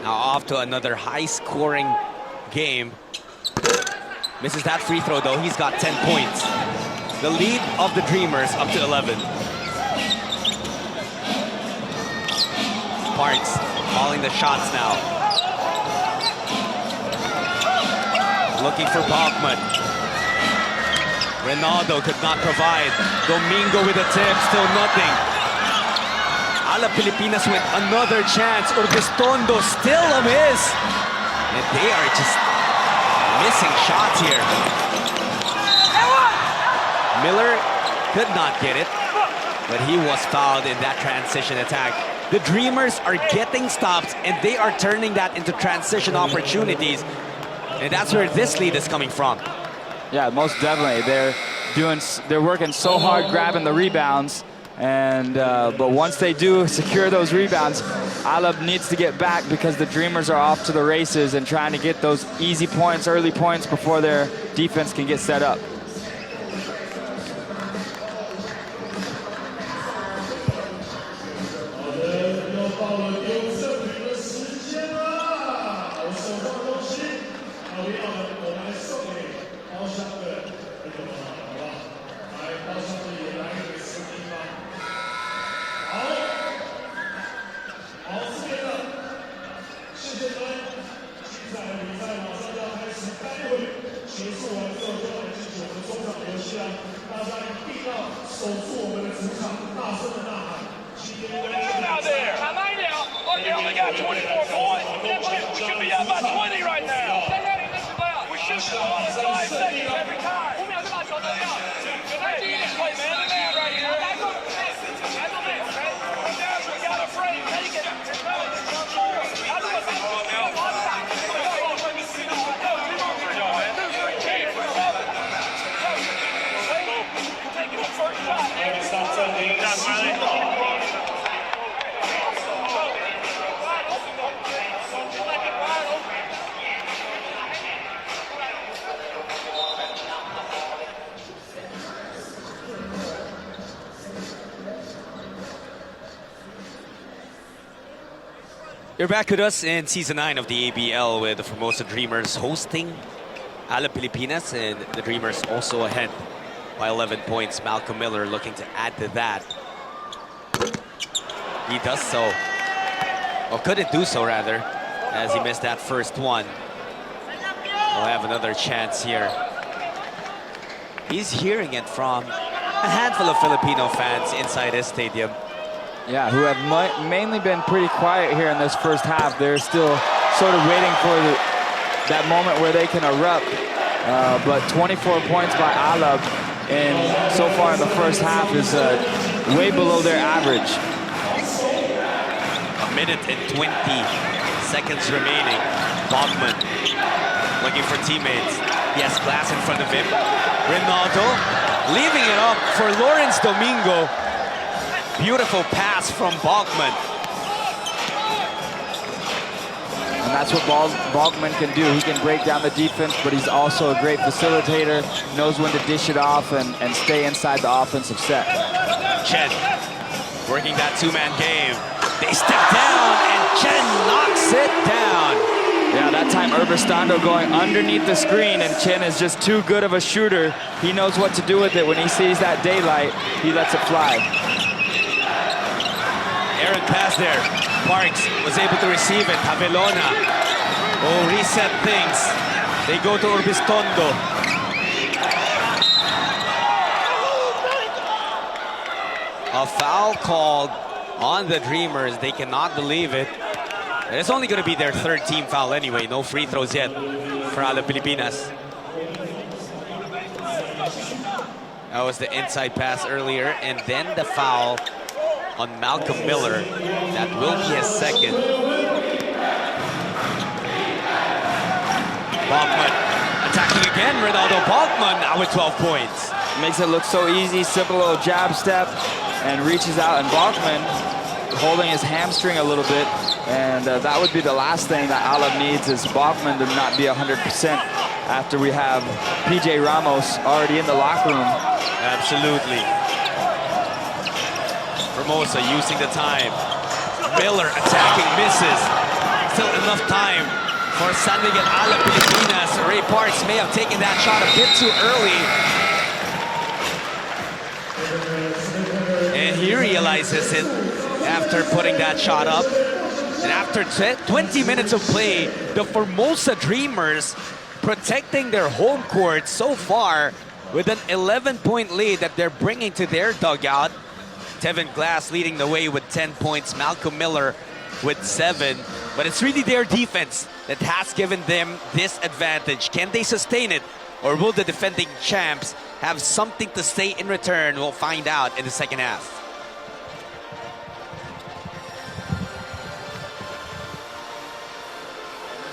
Now off to another high-scoring game. Misses that free throw though, he's got 10 points. The lead of the Dreamers up to 11. Parks calling the shots now. Looking for Bachman. Ronaldo could not provide. Domingo with a tip, still nothing. Alab Pilipinas with another chance. Urbistondo still a miss. And they are just missing shots here. Miller could not get it, but he was fouled in that transition attack. The Dreamers are getting stops, and they are turning that into transition opportunities. And that's where this lead is coming from. Yeah, most definitely. They're working so hard grabbing the rebounds, and but once they do secure those rebounds, Alab needs to get back because the Dreamers are off to the races and trying to get those easy points, early points before their defense can get set up. You're back with us in Season 9 of the ABL with the Formosa Dreamers hosting Alab Pilipinas, and the Dreamers also ahead by 11 points. Malcolm Miller looking to add to that. He does so, or couldn't do so rather, as he missed that first one. We'll have another chance here. He's hearing it from a handful of Filipino fans inside his stadium. Yeah, who have mainly been pretty quiet here in this first half. They're still sort of waiting for that moment where they can erupt. But 24 points by Alab so far in the first half is way below their average. A minute and 20 seconds remaining. Bogman looking for teammates. He has Glass in front of him. Ronaldo leaving it up for Lawrence Domingo. Beautiful pass from Bogman. And that's what Bogman can do. He can break down the defense, but he's also a great facilitator, knows when to dish it off and stay inside the offensive set. Chen working that two-man game. They step down, and Chen knocks it down. Yeah, that time Urbestando going underneath the screen, and Chen is just too good of a shooter. He knows what to do with it. When he sees that daylight, he lets it fly. Aaron pass there. Parks was able to receive it. Havelona. Oh, reset things. They go to Urbistondo. A foul called on the Dreamers. They cannot believe it. And it's only going to be their third team foul anyway. No free throws yet for Alab Pilipinas. That was the inside pass earlier, and then the foul on Malcolm Miller. That will be his second. Bogman attacking again. Ronaldo Bogman now with 12 points. Makes it look so easy, simple little jab step, and reaches out, and Bogman holding his hamstring a little bit, and that would be the last thing that Alab needs, is Bogman to not be 100% after we have PJ Ramos already in the locker room. Absolutely. Formosa using the time. Miller attacking, misses. Still enough time for San Miguel Alab Pilipinas. Ray Parks may have taken that shot a bit too early. And he realizes it after putting that shot up. And after 20 minutes of play, the Formosa Dreamers protecting their home court so far with an 11-point lead that they're bringing to their dugout. Tevin Glass leading the way with 10 points, Malcolm Miller with 7. But it's really their defense that has given them this advantage. Can they sustain it, or will the defending champs have something to say in return? We'll find out in the second half.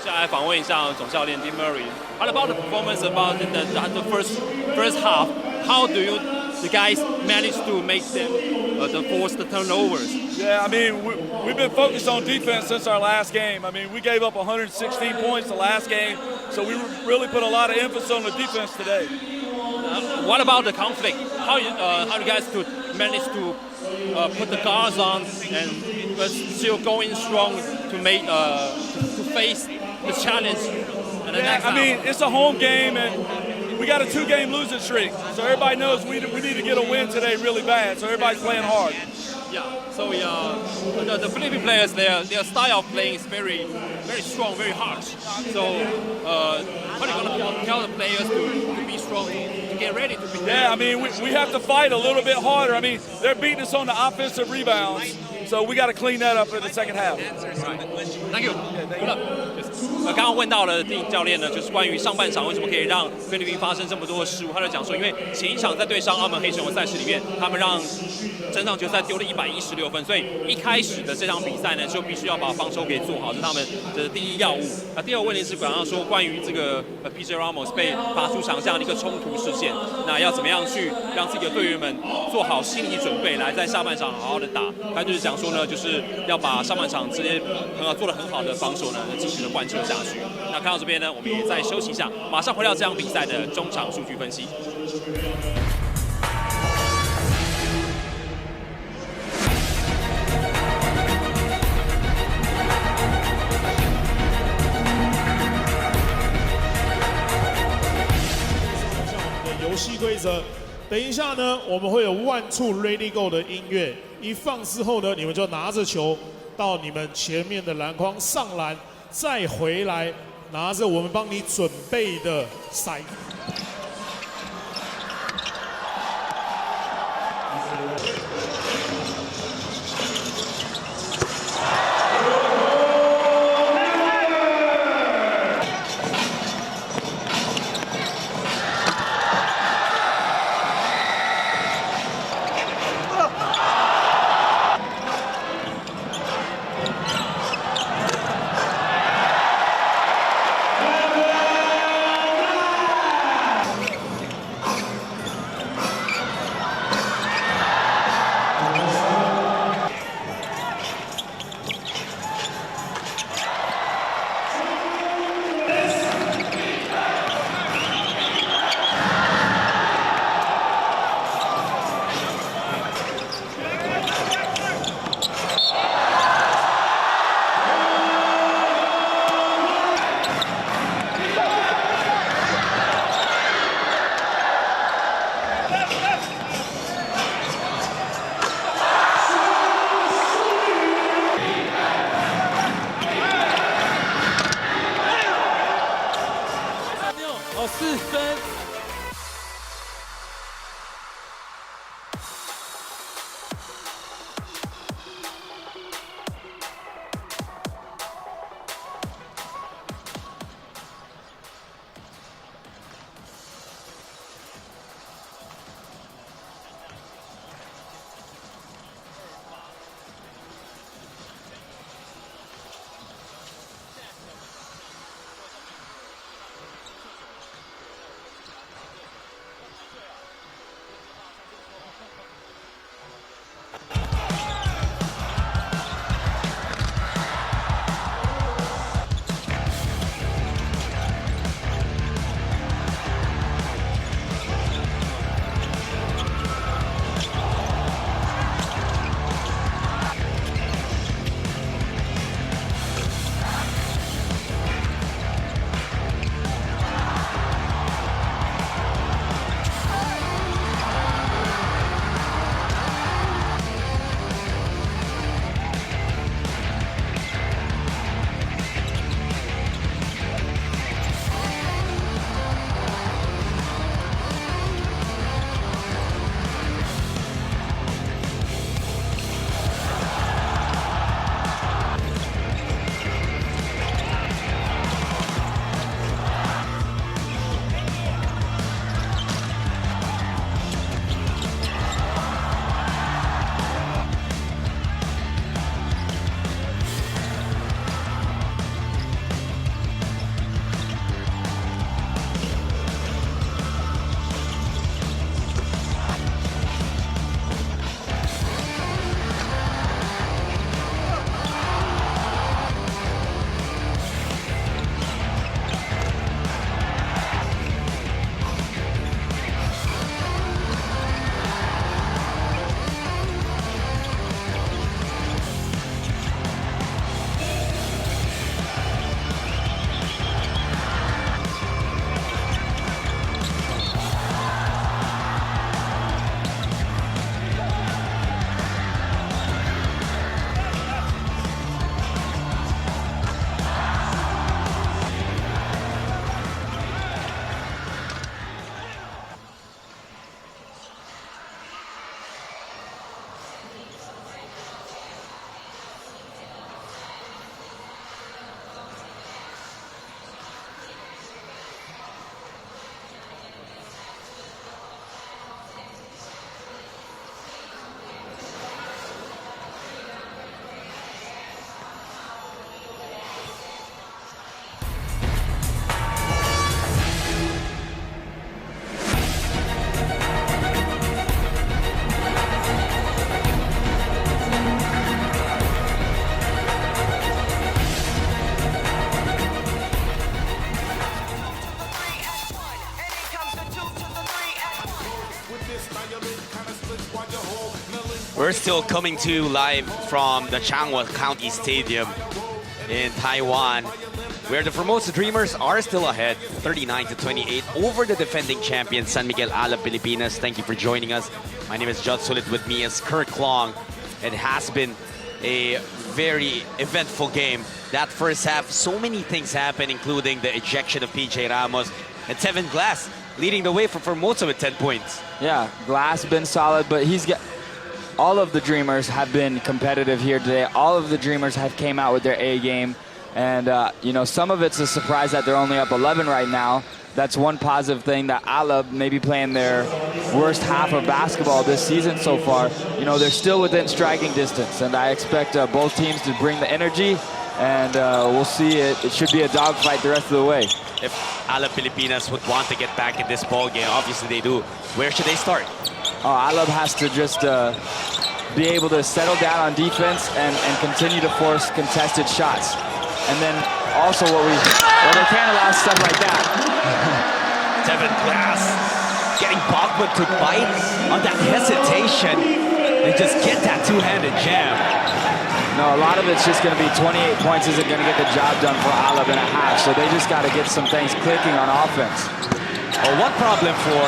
Sa 来访问一下总教练 Dean Murray. What about the performance about the first half? How do the guys manage to make them the forced turnovers? Yeah, I mean, we've been focused on defense since our last game. I mean, we gave up 116 points the last game, so we really put a lot of emphasis on the defense today. What about the conflict? How you guys to manage to put the guards on and but still going strong to make to face the challenge? I mean, it's a home game and we got a 2-game losing streak, so everybody knows we need to get a win today really bad. So everybody's playing hard. Yeah. So the Philippine players, their style of playing is very strong, very harsh. So how are you gonna tell the players to be strong, to get ready to be? Yeah, I mean we have to fight a little bit harder. I mean they're beating us on the offensive rebounds, so we got to clean that up in the second half. Thank you. 刚刚问到了丁教练呢，就是关于上半场为什么可以让菲律宾发生这么多的失误，他就讲说，因为前一场在对上澳门黑熊的赛事里面，他们让整场决赛丢了116分，所以一开始的这场比赛呢，就必须要把防守给做好，这是他们的第一要务。那第二个问题是，刚刚说关于这个PJ Ramos 被罚出场这样的一个冲突事件，那要怎么样去让自己的队员们做好心理准备，来在下半场好好的打？他就是讲说呢，就是要把上半场这些做得很好的防守呢，继续的贯彻下去。那看到这边呢，我们也再休息一下，马上回到这场比赛的中场数据分析。游戏规则，等一下呢，我们会有1 2 Ready Go 的音乐，一放之后呢，你们就拿着球到你们前面的篮筐上篮，再回来拿着我们帮你准备的塞。4分。We're still coming to you live from the Changhua County Stadium in Taiwan, where the Formosa Dreamers are still ahead, 39-28 over the defending champion San Miguel Alab Pilipinas. Thank you for joining us. My name is Judd Sulit. With me is Kirk Long. It has been a very eventful game. That first half, so many things happened, including the ejection of PJ Ramos and Tevin Glass leading the way for Formosa with 10 points. Yeah, Glass been solid, but he's got... All of the Dreamers have been competitive here today. All of the Dreamers have came out with their A game. And, you know, some of it's a surprise that they're only up 11 right now. That's one positive thing, that Alab may be playing their worst half of basketball this season so far. You know, they're still within striking distance, and I expect both teams to bring the energy, and we'll see. It should be a dogfight the rest of the way. If Alab Pilipinas would want to get back in this ball game, obviously they do. Where should they start? Alab has to just be able to settle down on defense and continue to force contested shots. And then also they can't allow stuff like that. Tevin Glass getting Bachman to bite on that hesitation and just get that two-handed jam. No, a lot of it's just going to be 28 points isn't going to get the job done for Alab in a half. So they just got to get some things clicking on offense. Well, one problem for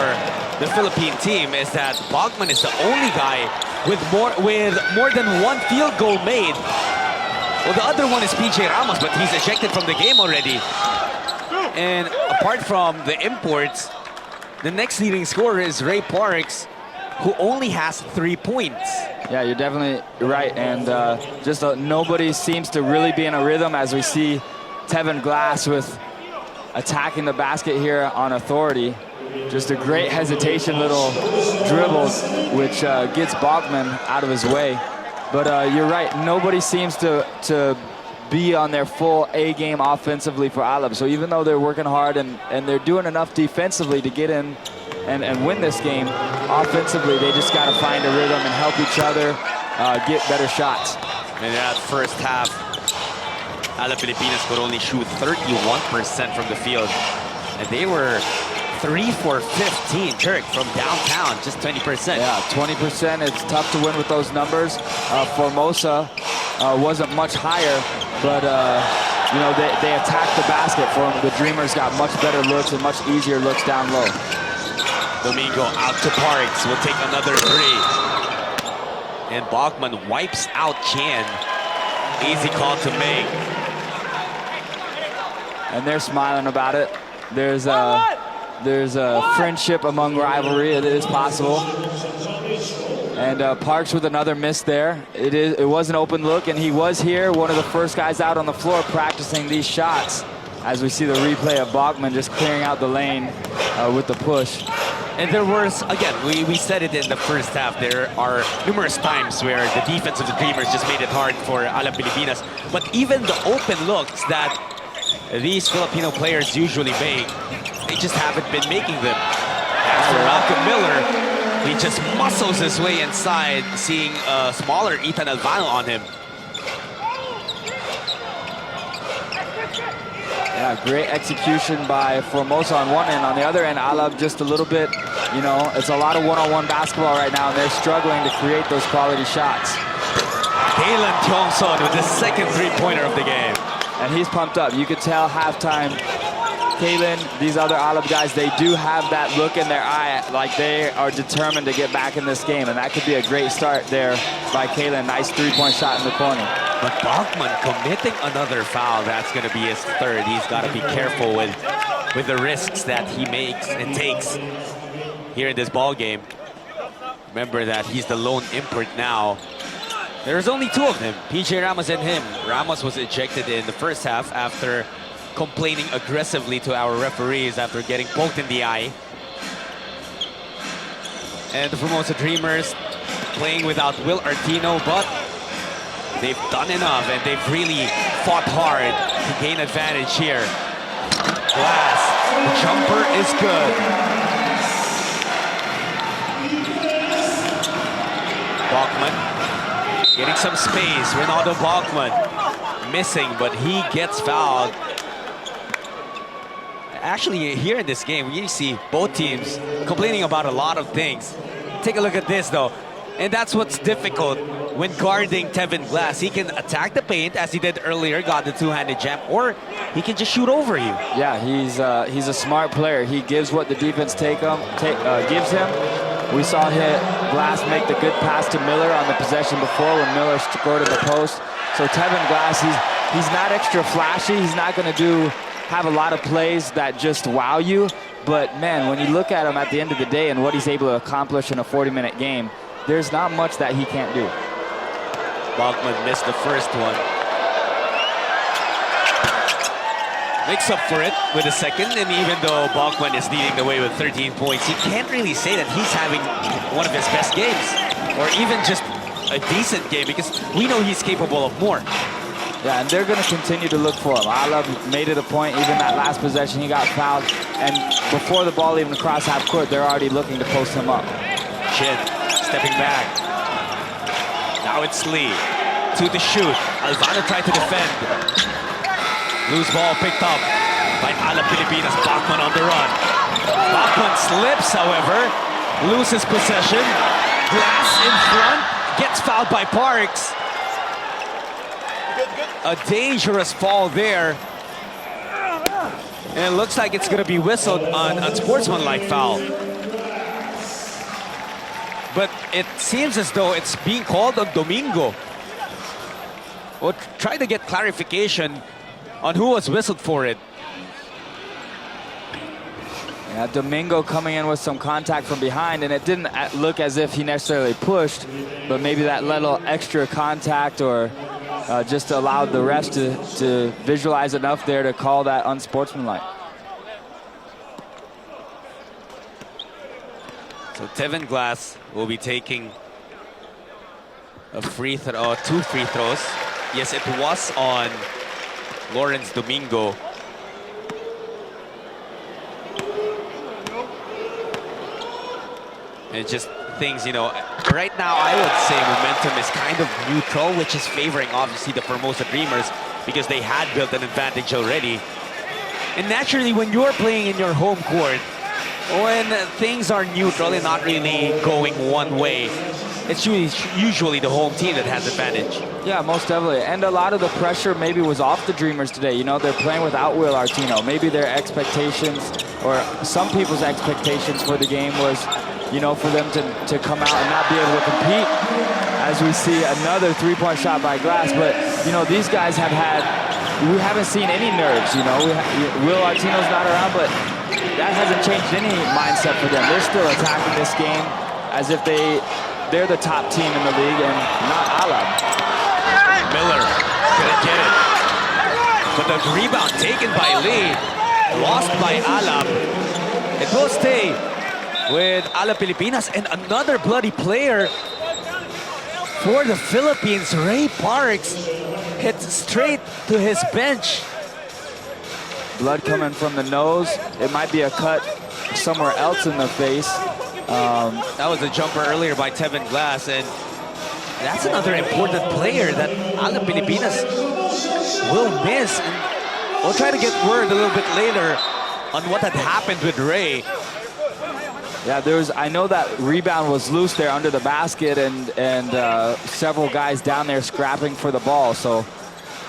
the Philippine team is that Bachman is the only guy with more than one field goal made. Well, the other one is PJ Ramos, but he's ejected from the game already. And apart from the imports, the next leading scorer is Ray Parks, who only has 3 points. Yeah, you're definitely right. And just nobody seems to really be in a rhythm as we see Tevin Glass with attacking the basket here on authority. Just a great hesitation little dribble, which gets Bachman out of his way. But you're right, nobody seems to be on their full A game offensively for Alab. So even though they're working hard and they're doing enough defensively to get in and win this game, offensively they just got to find a rhythm and help each other get better shots. In that first half, Alab Pilipinas could only shoot 31% from the field. And they were 3 for 15, Kirk, from downtown, just 20%. Yeah, 20%. It's tough to win with those numbers. Formosa wasn't much higher, but you know, they attacked the basket. The Dreamers got much better looks and much easier looks down low. Domingo out to Parks, will take another three. And Bachman wipes out Chan. Easy call to make. And they're smiling about it. There's a friendship among rivalry. It is possible. And Parks with another miss there. It was an open look, and he was here, one of the first guys out on the floor practicing these shots. As we see the replay of Bachman just clearing out the lane with the push. And there was, again, we said it in the first half, there are numerous times where the defense of the Dreamers just made it hard for Alab Pilipinas. But even the open looks that these Filipino players usually make, they just haven't been making them. As for Malcolm Miller, he just muscles his way inside, seeing a smaller Ethan Albano on him. Yeah, great execution by Formosa on one end. On the other end, Alab just a little bit, you know, it's a lot of one-on-one basketball right now, and they're struggling to create those quality shots. Kalen Tiongson with the second three-pointer of the game. And he's pumped up. You could tell halftime, Kalen, these other Alab guys, they do have that look in their eye, like they are determined to get back in this game, and that could be a great start there by Kalen. Nice three-point shot in the corner. But Bachman committing another foul, that's going to be his third. He's got to be careful with the risks that he makes and takes here in this ball game. Remember that he's the lone import now. There's only two of them, PJ Ramos and him. Ramos was ejected in the first half after complaining aggressively to our referees after getting poked in the eye. And the Formosa Dreamers playing without Will Artino, but they've done enough and they've really fought hard to gain advantage here. Glass, the jumper is good. Bachman getting some space. Ronaldo Bachman missing, but he gets fouled. Actually, here in this game, we see both teams complaining about a lot of things. Take a look at this, though. And that's what's difficult when guarding Tevin Glass. He can attack the paint as he did earlier, got the two-handed jam, or he can just shoot over you. Yeah, he's a smart player. He gives what the defense gives him. We saw Glass make the good pass to Miller on the possession before when Miller scored in the post. So Tevin Glass, he's not extra flashy. He's not going to have a lot of plays that just wow you. But man, when you look at him at the end of the day and what he's able to accomplish in a 40-minute game, there's not much that he can't do. Bachman missed the first one. Makes up for it with the second, and even though Bachman is leading the way with 13 points, you can't really say that he's having one of his best games, or even just a decent game, because we know he's capable of more. Yeah, and they're going to continue to look for him. Alab made it a point, even that last possession, he got fouled, and before the ball even crossed half court, they're already looking to post him up. Chin stepping back. Now it's Lee to the shoot. Alvaro tried to defend. Loose ball picked up by Alab Pilipinas. Bachman on the run. Bachman slips, however, loses possession. Glass in front, gets fouled by Parks. A dangerous fall there. And it looks like it's going to be whistled on unsportsmanlike foul. But it seems as though it's being called on Domingo. We'll try to get clarification on who was whistled for it. Yeah, Domingo coming in with some contact from behind, and it didn't look as if he necessarily pushed, but maybe that little extra contact or just allowed the refs to visualize enough there to call that unsportsmanlike. So Tevin Glass will be taking a free throw, 2 free throws. Yes, it was on Lawrence Domingo. And just things, you know, right now I would say momentum is kind of neutral, which is favoring obviously the Formosa Dreamers because they had built an advantage already. And naturally, when you're playing in your home court, when things are neutral and not really going one way, it's usually the home team that has advantage. Yeah, most definitely. And a lot of the pressure maybe was off the Dreamers today. You know, they're playing without Will Artino. Maybe their expectations, or some people's expectations for the game was, you know, for them to come out and not be able to compete. As we see another three-point shot by Glass. But, you know, these guys have we haven't seen any nerves, you know. Will Artino's not around, but that hasn't changed any mindset for them. They're still attacking this game as if they're the top team in the league and not Alab. Miller couldn't get it. But the rebound taken by Lee, lost by Alab. It will stay with Alab Pilipinas, and another bloody player for the Philippines. Ray Parks hits straight to his bench. Blood coming from the nose. It might be a cut somewhere else in the face. That was a jumper earlier by Tevin Glass, and that's another important player that Alab Pilipinas will miss. And we'll try to get word a little bit later on what had happened with Ray. Yeah, I know that rebound was loose there under the basket, and several guys down there scrapping for the ball. So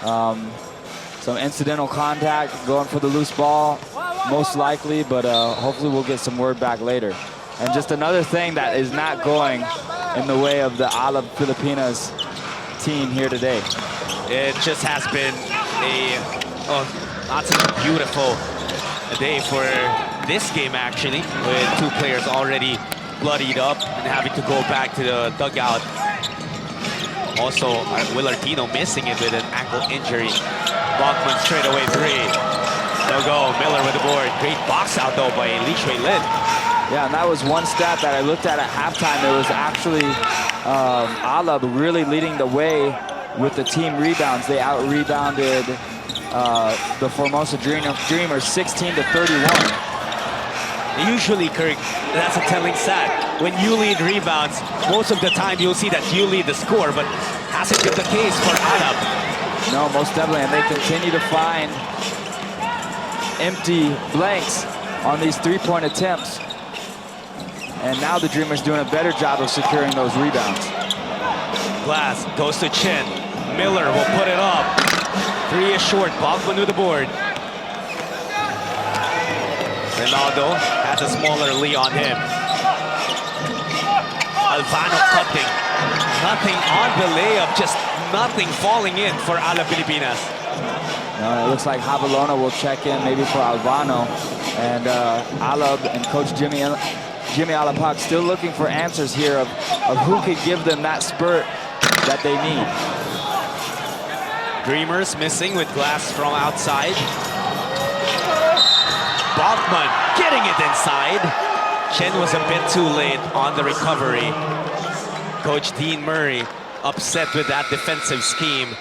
some incidental contact, going for the loose ball, most likely, but hopefully we'll get some word back later. And just another thing that is not going in the way of the Alab Pilipinas team here today. It just has been not such a beautiful day for this game, actually, with 2 players already bloodied up and having to go back to the dugout. Also, Will Artino missing it with an ankle injury. Bachman straight away 3. No go. Miller with the board. Great box out though by Lee Shui Lin. Yeah, and that was one stat that I looked at halftime. It was actually Alab really leading the way with the team rebounds. They out-rebounded the Formosa Dreamers 16-31. Usually, Kirk, that's a telling stat. When you lead rebounds, most of the time you'll see that you lead the score, but hasn't been the case for Alab. No, most definitely, and they continue to find empty blanks on these three-point attempts. And now the Dreamers doing a better job of securing those rebounds. Glass goes to Chin. Miller will put it up. 3 is short. Bogman with the board. Ronaldo has a smaller lead on him. Alvano cutting. Nothing on the layup. Just nothing falling in for Alab Pilipinas. It looks like Javelona will check in maybe for Alvano. And Alab and Coach Jimmy Alapak still looking for answers here of who could give them that spurt that they need. Dreamers missing with Glass from outside. Bogman getting it inside. Chen was a bit too late on the recovery. Coach Dean Murray upset with that defensive scheme.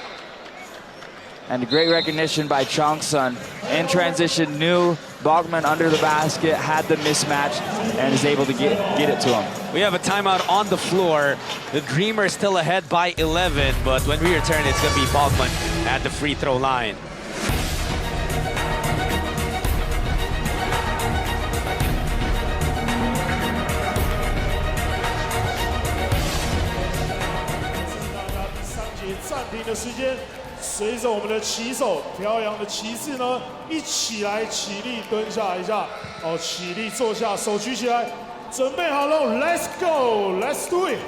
And a great recognition by Chongsun. In transition, knew Bogman under the basket, had the mismatch, and is able to get it to him. We have a timeout on the floor. The Dreamers still ahead by 11, but when we return, it's going to be Bogman at the free throw line. Time 随着我们的旗手飘扬的旗帜呢，一起来起立蹲下一下，哦，起立坐下，手举起来，准备好了 ，Let's go，Let's do it。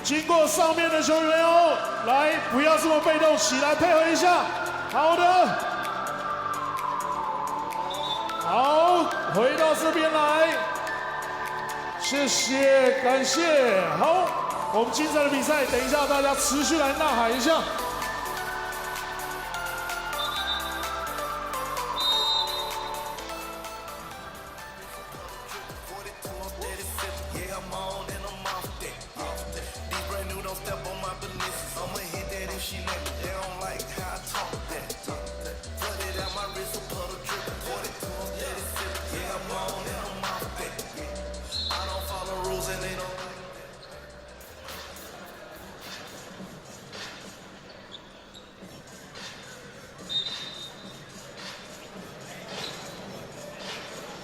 经过上面的球员哦，来，不要这么被动，起来配合一下。好的，好，回到这边来，谢谢，感谢。好，我们精彩的比赛，等一下大家持续来呐喊一下。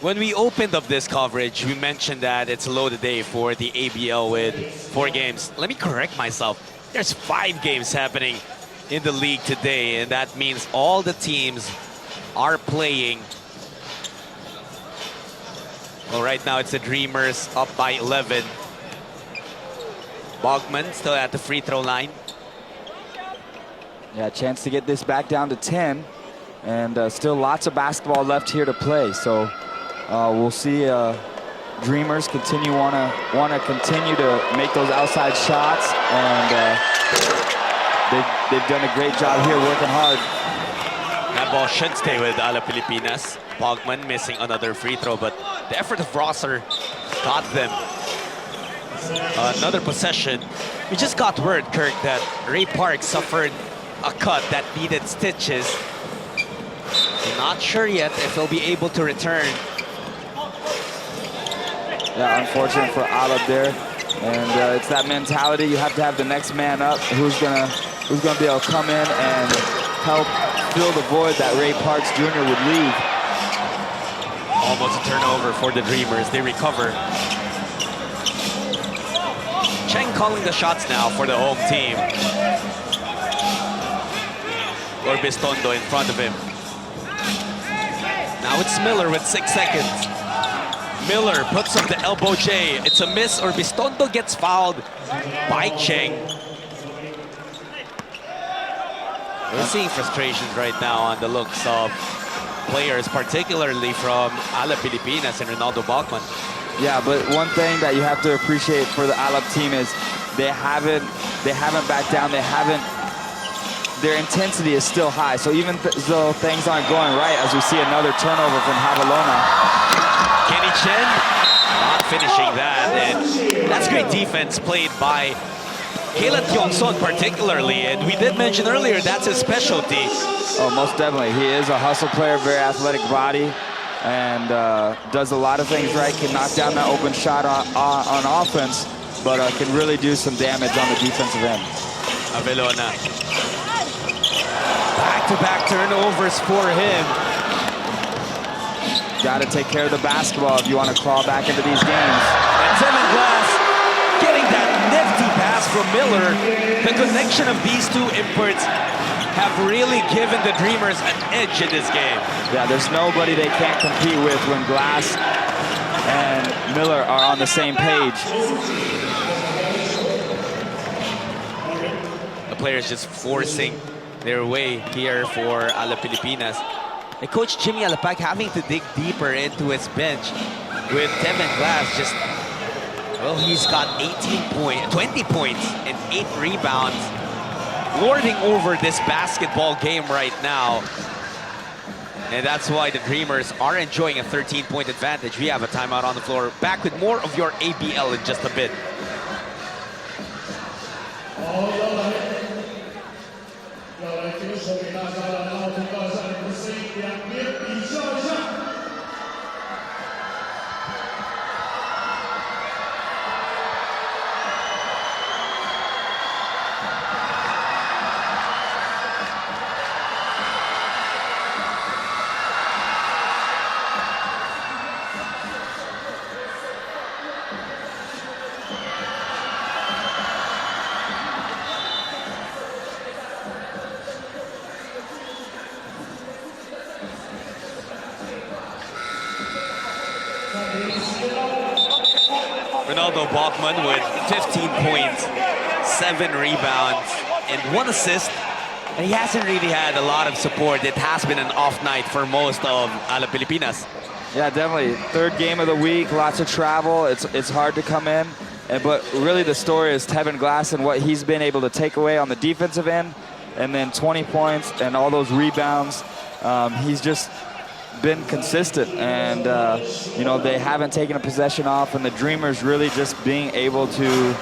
When we opened up this coverage, we mentioned that it's a loaded day for the ABL with 4 games. Let me correct myself. There's 5 games happening in the league today, and that means all the teams are playing. Well, right now it's the Dreamers up by 11. Bogman still at the free throw line. Yeah, chance to get this back down to 10, and still lots of basketball left here to play. So we'll see Dreamers continue wanna continue to make those outside shots, and they've done a great job here, working hard. That ball should stay with Alab Pilipinas. Bogman missing another free throw, but the effort of Rosser got them another possession. We just got word, Kirk, that Ray Park suffered a cut that needed stitches. Not sure yet if he'll be able to return. Yeah, unfortunate for Alab there, and it's that mentality. You have to have the next man up, who's gonna be able to come in and help fill the void that Ray Parks Jr. would leave. Almost a turnover for the Dreamers. They recover. Cheng calling the shots now for the home team. Orbistondo in front of him. Now it's Miller with 6 seconds. Miller puts up the elbow J. It's a miss. Orbistondo gets fouled by Cheng. We're seeing frustrations right now on the looks of players, particularly from Alab Pilipinas and Ronaldo Bogman. Yeah, but one thing that you have to appreciate for the Alab team is they haven't backed down. Their intensity is still high. So even though things aren't going right, as we see another turnover from Javelona. Kenny Chen not finishing that, and that's great defense played by Kailan Kyung-son particularly, and we did mention earlier that's his specialty. Oh, most definitely. He is a hustle player, very athletic body, and does a lot of things right. Can knock down that open shot on offense, but can really do some damage on the defensive end. Avelona. Back-to-back turnovers for him. got to take care of the basketball if you want to crawl back into these games. And Tevin Glass getting that nifty pass from Miller. The connection of these two imports have really given the Dreamers an edge in this game. Yeah, there's nobody they can't compete with when Glass and Miller are on the same page. The players just forcing their way here for Alab Pilipinas. And Coach Jimmy Alapag having to dig deeper into his bench with Tevin Glass just, well, he's got 20 points and 8 rebounds, lording over this basketball game right now. And that's why the Dreamers are enjoying a 13-point advantage. We have a timeout on the floor. Back with more of your ABL in just a bit. Ronaldo Bachman with 15 points, 7 rebounds, and 1 assist. And he hasn't really had a lot of support. It has been an off night for most of Alab Pilipinas. Yeah, definitely. Third game of the week, lots of travel. It's hard to come in. But really the story is Tevin Glass and what he's been able to take away on the defensive end. And then 20 points and all those rebounds. He's just been consistent, and you know, they haven't taken a possession off, and the Dreamers really just being able to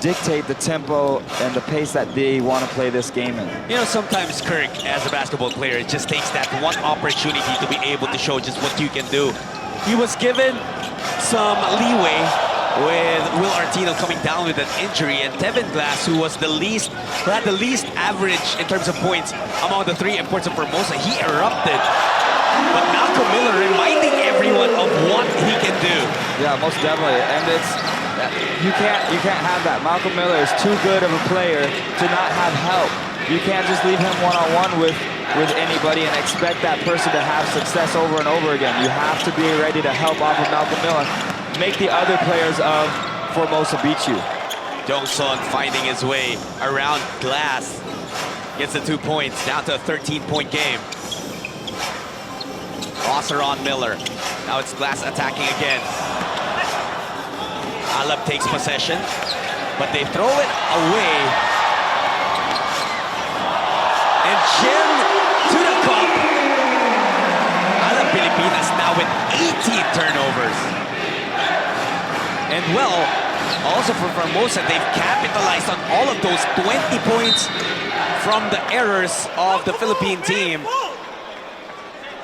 dictate the tempo and the pace that they want to play this game in. You know, sometimes Kirk, as a basketball player, it just takes that one opportunity to be able to show just what you can do. He was given some leeway with Will Artino coming down with an injury, and Tevin Glass, who had the least average in terms of points among the 3 imports of Formosa, he erupted. But Malcolm Miller reminding everyone of what he can do. Yeah, most definitely. And it's you can't have that. Malcolm Miller is too good of a player to not have help. You can't just leave him one-on-one with anybody and expect that person to have success over and over again. You have to be ready to help off of Malcolm Miller. Make the other players of Formosa beat you. Jongson finding his way around Glass. Gets the 2 points, down to a 13-point game. Crosser on Miller. Now it's Glass attacking again. Alab takes possession, but they throw it away. And Chen to the cup. Alab Pilipinas now with 18 turnovers. And well, also for Formosa, they've capitalized on all of those 20 points from the errors of the Philippine team.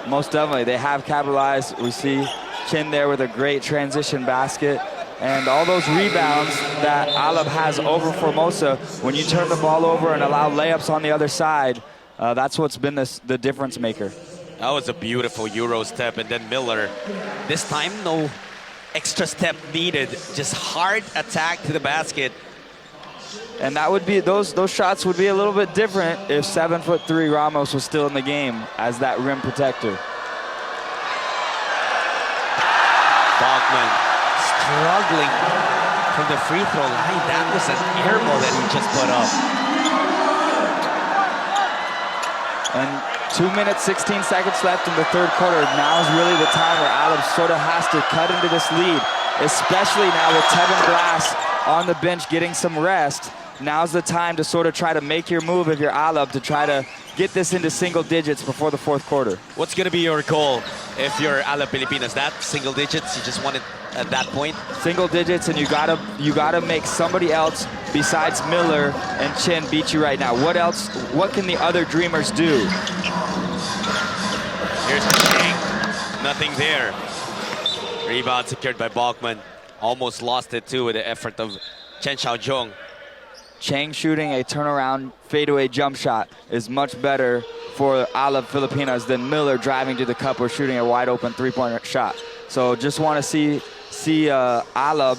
Most definitely, they have capitalized. We see Chin there with a great transition basket. And all those rebounds that Alab has over Formosa, when you turn the ball over and allow layups on the other side, that's what's been the difference maker. That was a beautiful Euro step, and then Miller. This time, no extra step needed, just hard attack to the basket. And that would be, those shots would be a little bit different if 7'3" Ramos was still in the game as that rim protector. Bachman struggling from the free throw line. That was an air ball that he just put up. And 2 minutes, 16 seconds left in the third quarter. Now is really the time where Alab sort of has to cut into this lead, especially now with Tevin Glass on the bench getting some rest. Now's the time to sort of try to make your move if you're Alab to try to get this into single digits before the fourth quarter. What's going to be your goal if you're Alab Pilipinas? That single digits? You just want it at that point? Single digits, and you gotta make somebody else besides Miller and Chin beat you right now. What else? What can the other Dreamers do? Here's Chang. Nothing there. Rebound secured by Bachman. Almost lost it too with the effort of Chen Xiaojong. Chang shooting a turnaround fadeaway jump shot is much better for Alab Pilipinas than Miller driving to the cup or shooting a wide open three-point shot. So just want to see Alab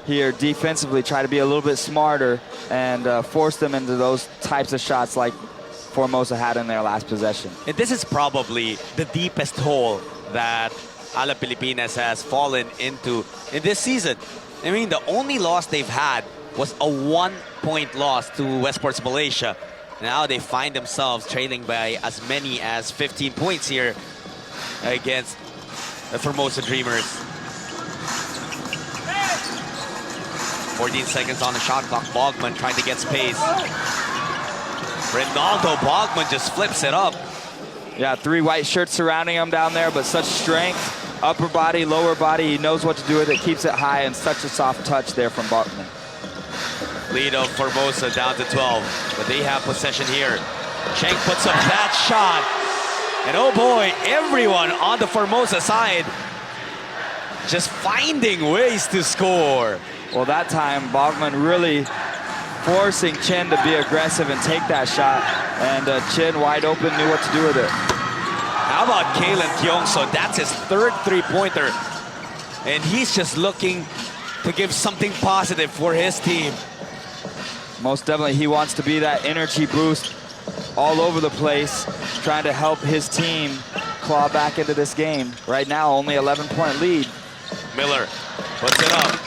here defensively try to be a little bit smarter and force them into those types of shots like Formosa had in their last possession. And this is probably the deepest hole that Alab Pilipinas has fallen into in this season. I mean, the only loss they've had was a 1-point loss to Westports Malaysia. Now they find themselves trailing by as many as 15 points here against the Formosa Dreamers. 14 seconds on the shot clock. Bogman trying to get space. Ronaldo Bogman just flips it up. Yeah, 3 white shirts surrounding him down there, but such strength. Upper body, lower body, he knows what to do with it, keeps it high, and such a soft touch there from Bogman. Lead of Formosa down to 12, but they have possession here. Cheng puts up that shot. And oh boy, everyone on the Formosa side just finding ways to score. Well, that time, Bogman really forcing Chen to be aggressive and take that shot. And Chen, wide open, knew what to do with it. How about Kalen Kyongso? That's his 3rd three-pointer. And he's just looking to give something positive for his team. Most definitely, he wants to be that energy boost all over the place, trying to help his team claw back into this game. Right now, only 11-point lead. Miller puts it up.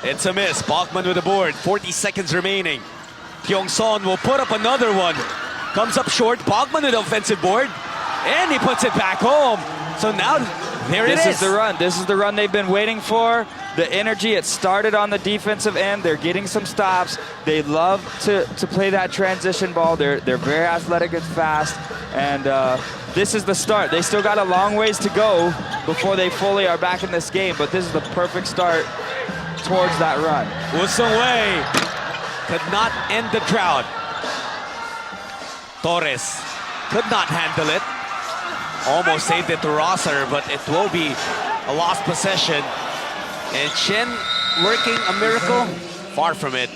It's a miss. Bachman with the board. 40 seconds remaining. Kyongson will put up another one. Comes up short. Bachman with the offensive board. And he puts it back home. So now, there it is. This is the run. This is the run they've been waiting for. The energy, it started on the defensive end. They're getting some stops. They love to play that transition ball. They're very athletic and fast. And this is the start. They still got a long ways to go before they fully are back in this game. But this is the perfect start towards that run. Usung Wei could not end the drought. Torres could not handle it. Almost saved it to Rosser, but it will be a lost possession. And Chen working a miracle? Far from it.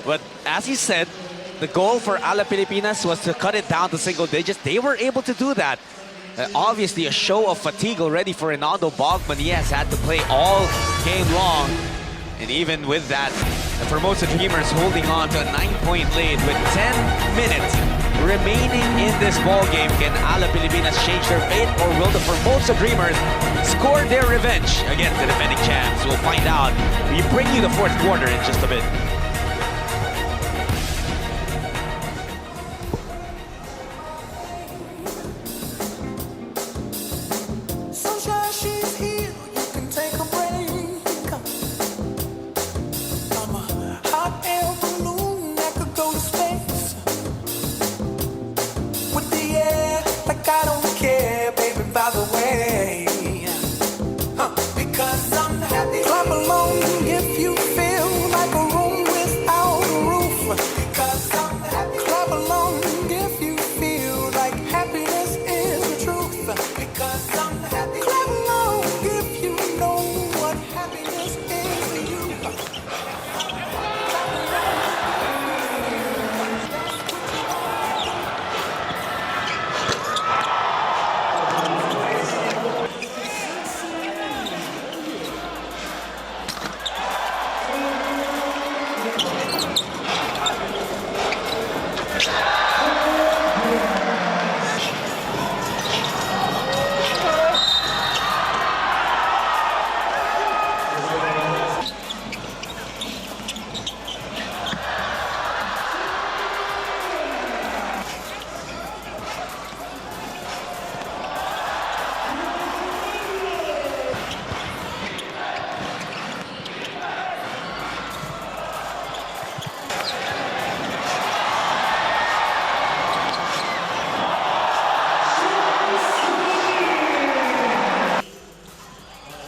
But as he said, the goal for Alab Pilipinas was to cut it down to single digits. They were able to do that. Obviously a show of fatigue already for Ronaldo Bogman. He has had to play all game long. And even with that, the Formosa Dreamers holding on to a 9-point lead with 10 minutes remaining in this ball game. Can Alab Pilipinas change their fate, or will the Formosa Dreamers score their revenge against the defending champs? We'll find out. We bring you the 4th quarter in just a bit.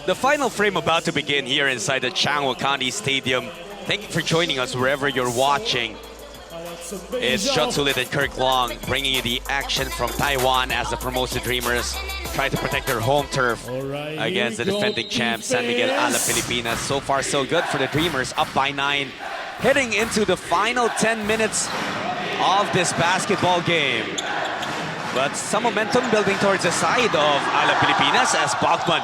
The final frame about to begin here inside the Changhua County Stadium. Thank you for joining us wherever you're watching. It's John Sulit and Kirk Long bringing you the action from Taiwan as the Formosa Dreamers try to protect their home turf against the defending champs, San Miguel Alab Pilipinas. So far, so good for the Dreamers, up by 9. Heading into the final 10 minutes of this basketball game. But some momentum building towards the side of Alab Pilipinas as Bachman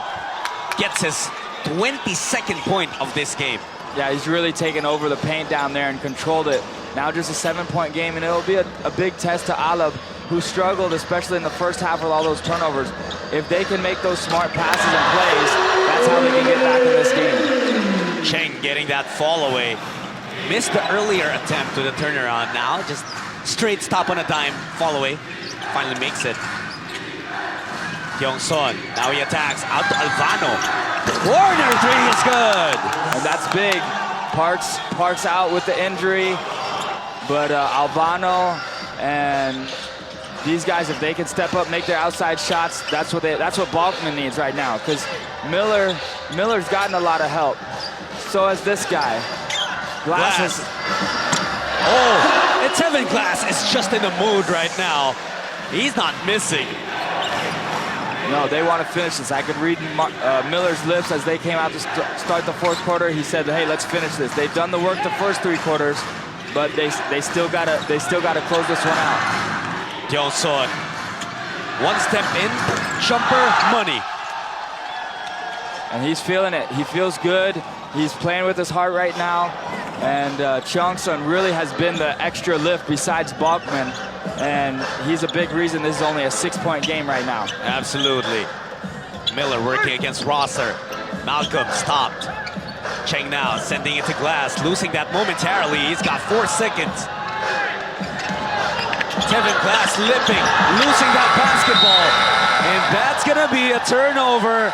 gets his 22nd point of this game. Yeah, he's really taken over the paint down there and controlled it. Now just a 7-point game, and it'll be a big test to Alab, who struggled, especially in the first half with all those turnovers. If they can make those smart passes and plays, that's how they can get back in this game. Cheng getting that fall away. Missed the earlier attempt to the turnaround. Now just straight stop on a dime, fall away. Finally makes it. Kyung-son, now he attacks out to Alvano. Corner three is good. And that's big. Parks out with the injury, but Alvano and these guys, if they can step up, make their outside shots, that's what Bachman needs right now, because Miller's gotten a lot of help. So has this guy. Glass. Oh, and Tevin Glass is just in the mood right now. He's not missing. No, they want to finish this. I could read Miller's lips as they came out to start the fourth quarter. He said, "Hey, let's finish this." They've done the work the first 3 quarters, but they still gotta close this one out. Kyung-son, one step in, jumper, money. And he's feeling it. He feels good. He's playing with his heart right now. And Kyung-son really has been the extra lift besides Bachman. And he's a big reason this is only a 6-point game right now. Absolutely. Miller working against Rosser. Malcolm stopped. Cheng now sending it to Glass, losing that momentarily. He's got 4 seconds. Kevin Glass lipping, losing that basketball. And that's gonna be a turnover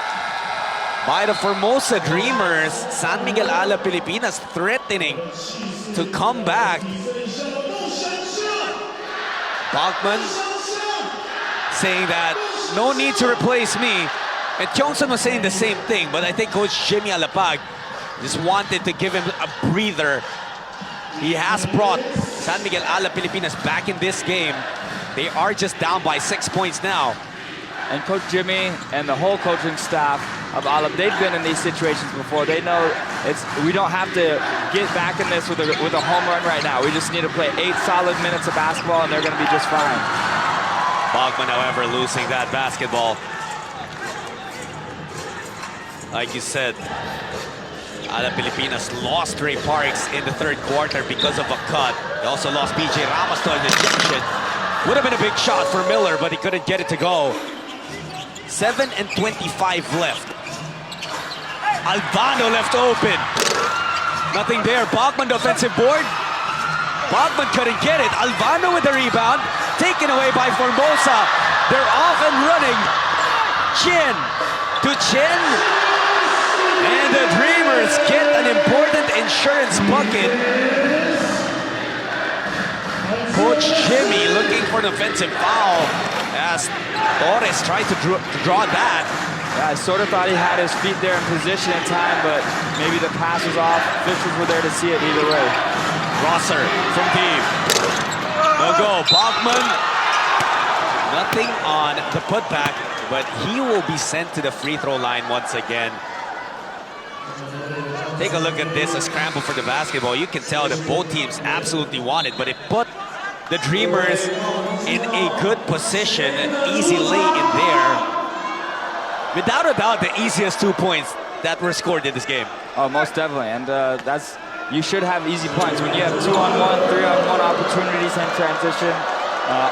by the Formosa Dreamers. San Miguel Alab Pilipinas threatening to come back. Bachman saying that no need to replace me. And Kyung-son was saying the same thing, but I think Coach Jimmy Alapag just wanted to give him a breather. He has brought San Miguel Alab Pilipinas back in this game. They are just down by 6 points now. And Coach Jimmy and the whole coaching staff of Alab, they've been in these situations before. They know we don't have to get back in this with a home run right now. We just need to play 8 solid minutes of basketball, and they're going to be just fine. Bachman, however, losing that basketball. Like you said, Alab Pilipinas lost Ray Parks in the 3rd quarter because of a cut. They also lost BJ Ramos to an ejection. Would have been a big shot for Miller, but he couldn't get it to go. 7:25 left. Alvano left open. Nothing there. Bachman, the offensive board. Bachman couldn't get it. Alvano with the rebound. Taken away by Formosa. They're off and running. Chin to Chin. And the Dreamers get an important insurance bucket. Coach Jimmy looking for an offensive foul as Torres tried to draw that. Yeah, I sort of thought he had his feet there in position in time, but maybe the pass was off. Officials were there to see it either way. Rosser from deep. No go. Bachman. Nothing on the putback, but he will be sent to the free throw line once again. Take a look at this, a scramble for the basketball. You can tell that both teams absolutely want it, but it put the Dreamers in a good position, an easy lay in there. Without a doubt, the easiest 2 points that were scored in this game. Oh, most definitely, and you should have easy points. When you have 2-on-1, 3-on-1 opportunities in transition,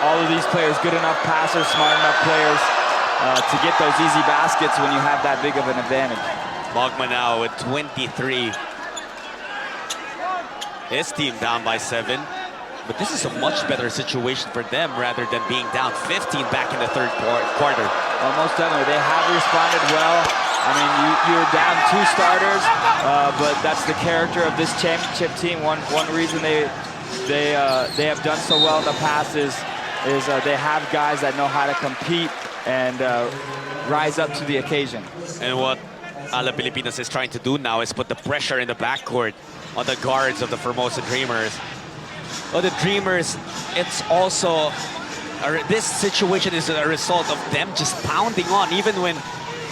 all of these players, good enough passers, smart enough players to get those easy baskets when you have that big of an advantage. Bachman now with 23. His team down by 7. But this is a much better situation for them rather than being down 15 back in the 3rd quarter. Almost definitely. They have responded well. I mean, you're down 2 starters, but that's the character of this championship team. One reason they have done so well in the past is they have guys that know how to compete and rise up to the occasion. And what Alab Pilipinas is trying to do now is put the pressure in the backcourt on the guards of the Formosa Dreamers. Well, the Dreamers, it's also, this situation is a result of them just pounding on. Even when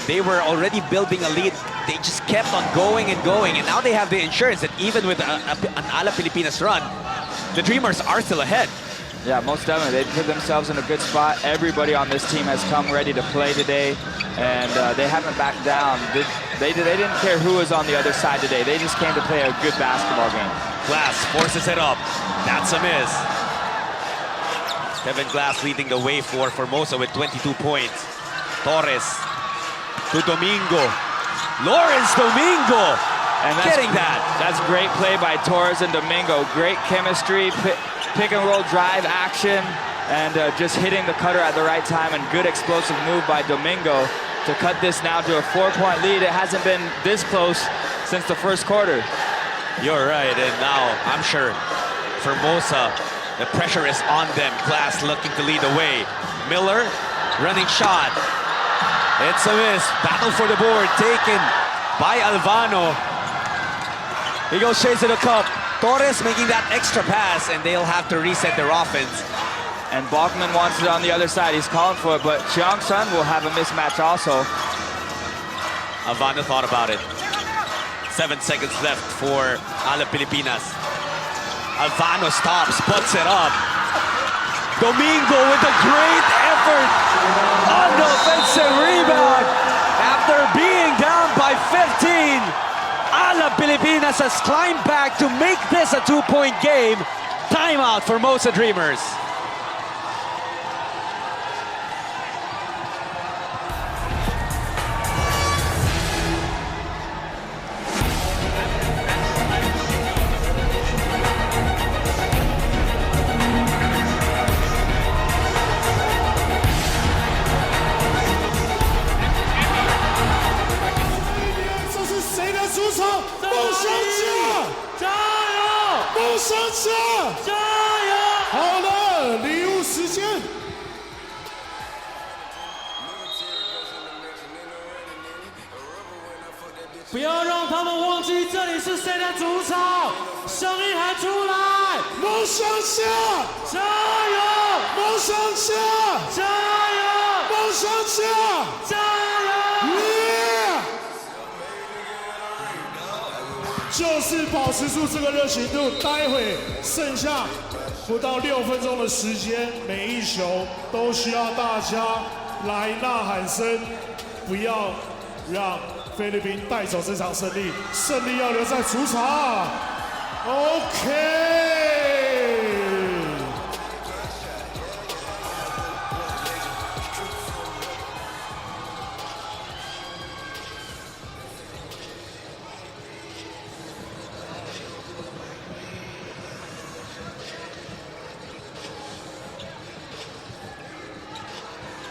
they were already building a lead, they just kept on going and going. And now they have the insurance that even with an Alab Pilipinas run, the Dreamers are still ahead. Yeah, most definitely. They put themselves in a good spot. Everybody on this team has come ready to play today, and they haven't backed down. They didn't care who was on the other side today. They just came to play a good basketball game. Glass forces it up. That's a miss. Kevin Glass leading the way for Formosa with 22 points. Torres to Domingo. Lawrence Domingo And getting that. That's great play by Torres and Domingo. Great chemistry, pick and roll drive action, and just hitting the cutter at the right time, and good explosive move by Domingo to cut this now to a 4-point lead. It hasn't been this close since the first quarter. You're right, and now I'm sure Formosa, the pressure is on them. Glass looking to lead the way. Miller, running shot. It's a miss. Battle for the board taken by Alvano. He goes straight to the cup. Torres making that extra pass, and they'll have to reset their offense. And Bachman wants it on the other side. He's calling for it, but Cheong Sun will have a mismatch also. Alvano thought about it. 7 seconds left for Alab Pilipinas. Alvano stops, puts it up. Domingo with a great effort on the offensive rebound. After being down by 15, Alab Pilipinas has climbed back to make this a 2-point game. Timeout for Formosa Dreamers.不要让他们忘记这里是谁的主场，声音喊出来！梦想家，加油！梦想家，加油！梦想家，加油！就是保持住这个热情度，待会剩下不到6分钟的时间，每一球都需要大家来呐喊声，不要让菲律宾带走这场胜利，胜利要留在主场。OK。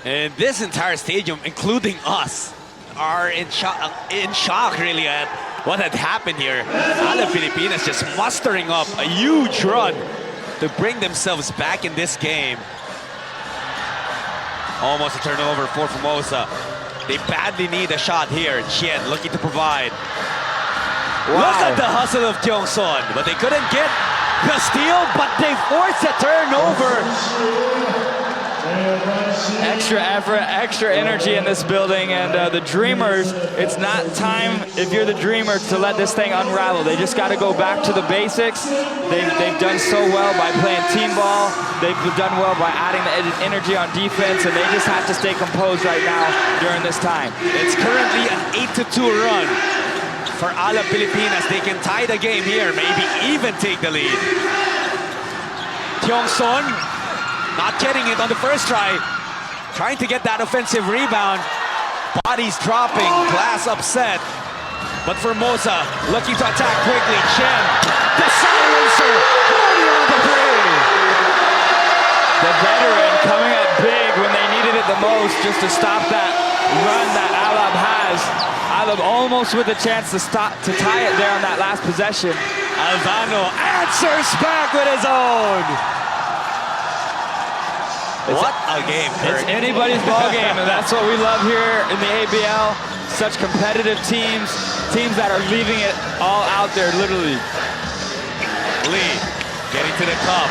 And this entire stadium, including us, are in shock really at what had happened here. Alab Pilipinas just mustering up a huge run to bring themselves back in this game. Almost a turnover for Formosa. They badly need a shot here. Chien looking to provide. Wow. Look at the hustle of Tiong Son, but they couldn't get the steal, but they forced a turnover. Extra effort, extra energy in this building, and the Dreamers, it's not time, if you're the Dreamer, to let this thing unravel. They just got to go back to the basics. They've done so well by playing team ball. They've done well by adding the energy on defense, and they just have to stay composed right now during this time. It's currently an 8-2 run for Alab Pilipinas. They can tie the game here, maybe even take the lead. Tiong Son not getting it on the first try. Trying to get that offensive rebound. Bodies dropping, Glass upset. But Formosa looking to attack quickly. Chen, the silencer, holding on the play. The veteran coming up big when they needed it the most, just to stop that run that Alab has. Alab almost with a chance to tie it there on that last possession. Alvano answers back with his own. What a game, Kurt. It's anybody's ball game, and that's what we love here in the ABL. Such competitive teams that are leaving it all out there, literally. Lee getting to the cup,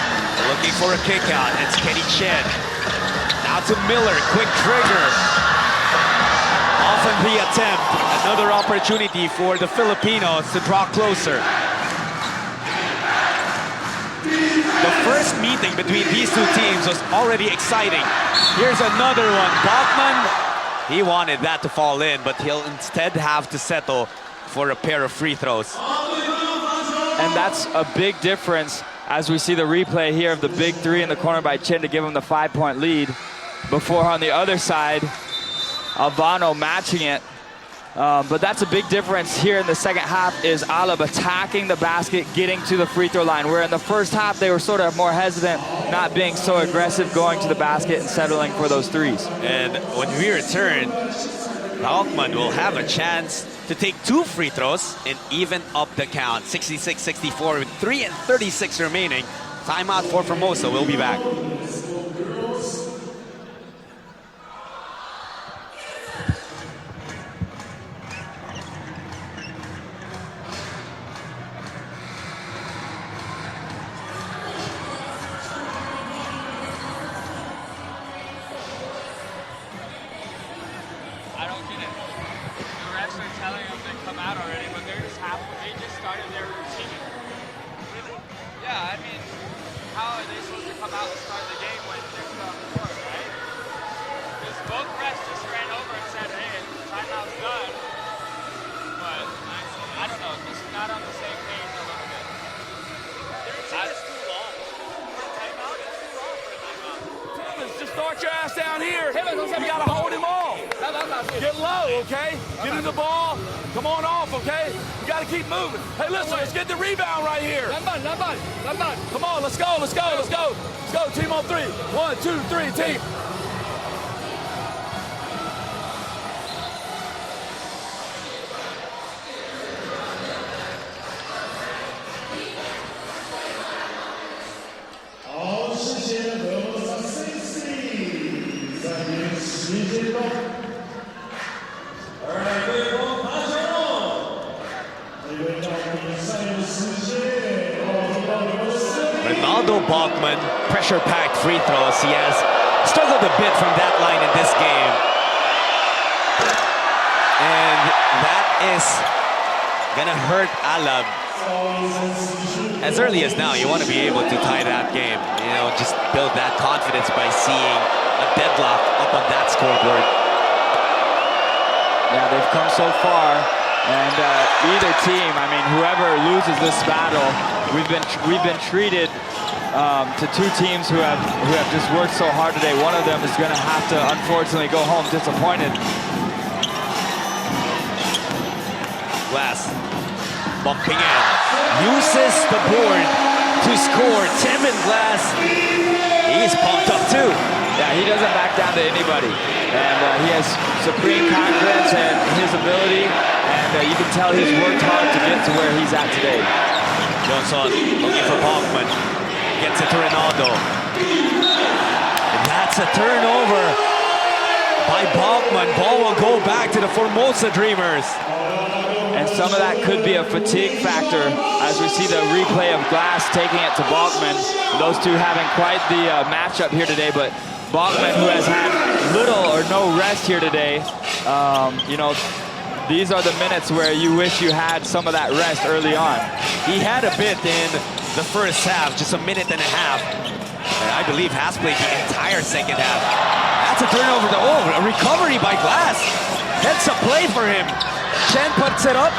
looking for a kick out. It's Kenny Chen. Now to Miller, quick trigger. Often the attempt. Another opportunity for the Filipinos to draw closer. The first meeting between these two teams was already exciting. Here's another one. Bachman, he wanted that to fall in, but he'll instead have to settle for a pair of free throws. And that's a big difference as we see the replay here of the big three in the corner by Chin to give him the 5-point lead. Before on the other side, Albano matching it. But that's a big difference here in the second half is Alab attacking the basket, getting to the free throw line. Where in the first half, they were sort of more hesitant, not being so aggressive, going to the basket and settling for those threes. And when we return, Bachman will have a chance to take 2 free throws and even up the count. 66-64 with 3:36 remaining. Timeout for Formosa. We'll be back. I don't get it. They were actually telling them to come out already, but they just started their routine. Really? Yeah, I mean, how are they supposed to come out and start the game when they're still on the court, right? Because both refs just ran over and said, hey, timeout's done. But I don't know, just not on the same page a little bit. It's too long. For a timeout, it's too long for a timeout. Just start your ass down here. You gotta hold him off. Get low, okay? Get in the ball. Come on off, okay? You gotta keep moving. Hey, listen, let's get the rebound right here. Come on, let's go. Let's go, team on 3. 1, 2, 3, team. Ronaldo Bachman, pressure-packed free throws. He has struggled a bit from that line in this game. And that is gonna hurt Alab. As early as now, you want to be able to tie that game. You know, just build that confidence by seeing a deadlock up on that scoreboard. Yeah, they've come so far, and either team, I mean, whoever loses this battle, we've been treated to 2 teams who have just worked so hard today. One of them is going to have to, unfortunately, go home disappointed. Glass bumping in, uses the board to score. Tevin Glass, he's pumped up too. Yeah, he doesn't back down to anybody. And he has supreme confidence in his ability. And you can tell he's worked hard to get to where he's at today. Johnson looking for Bachman. Gets it to Ronaldo. And that's a turnover by Bachman. Ball will go back to the Formosa Dreamers. And some of that could be a fatigue factor as we see the replay of Glass taking it to Bachman. Those two having quite the matchup here today, but Bachman, who has had little or no rest here today, you know, these are the minutes where you wish you had some of that rest early on. He had a bit in the first half, just a minute and a half. And I believe has played the entire second half. That's a turnover. A recovery by Glass. That's a play for him. Chen puts it up.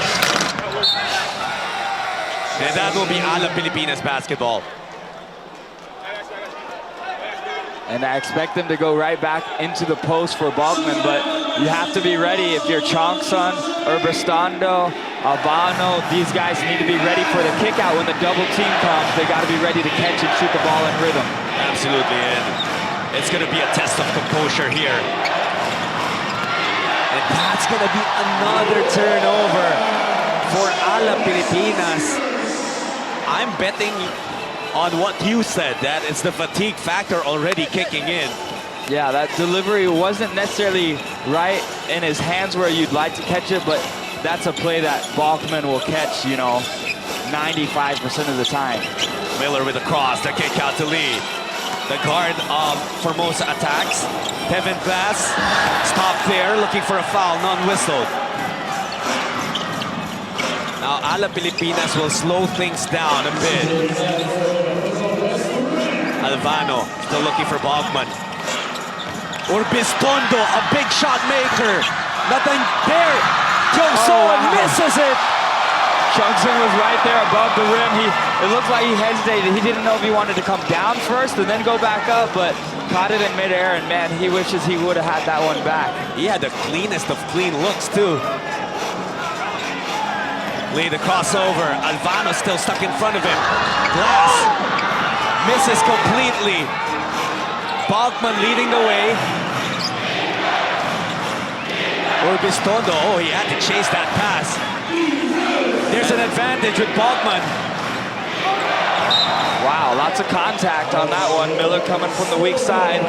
And that will be Alab Pilipinas basketball. And I expect them to go right back into the post for Bachman, but you have to be ready if you're Chongsun, Urbestando, Albano. These guys need to be ready for the kick out when the double team comes. They got to be ready to catch and shoot the ball in rhythm. Absolutely, and it's going to be a test of composure here. And that's going to be another turnover for Alab Pilipinas. I'm betting on what you said, that it's the fatigue factor already kicking in. Yeah, that delivery wasn't necessarily right in his hands where you'd like to catch it, but that's a play that Bachman will catch, you know, 95% of the time. Miller with a cross, the kick out to Lee. The guard of Formosa attacks. Tevin Glass stopped there, looking for a foul, non-whistled. Now Alab Pilipinas will slow things down a bit. Alvano still looking for Bogman. Orbistondo, a big shot maker. Nothing there. Jongson misses it. Jongson was right there above the rim. It looked like he hesitated. He didn't know if he wanted to come down first and then go back up, but caught it in midair, and man, he wishes he would have had that one back. He had the cleanest of clean looks too. Lee, the crossover. Alvano still stuck in front of him. Glass misses completely. Bogman leading the way. Orbistondo, oh, he had to chase that pass. There's an advantage with Bogman. Wow, lots of contact on that one. Miller coming from the weak side.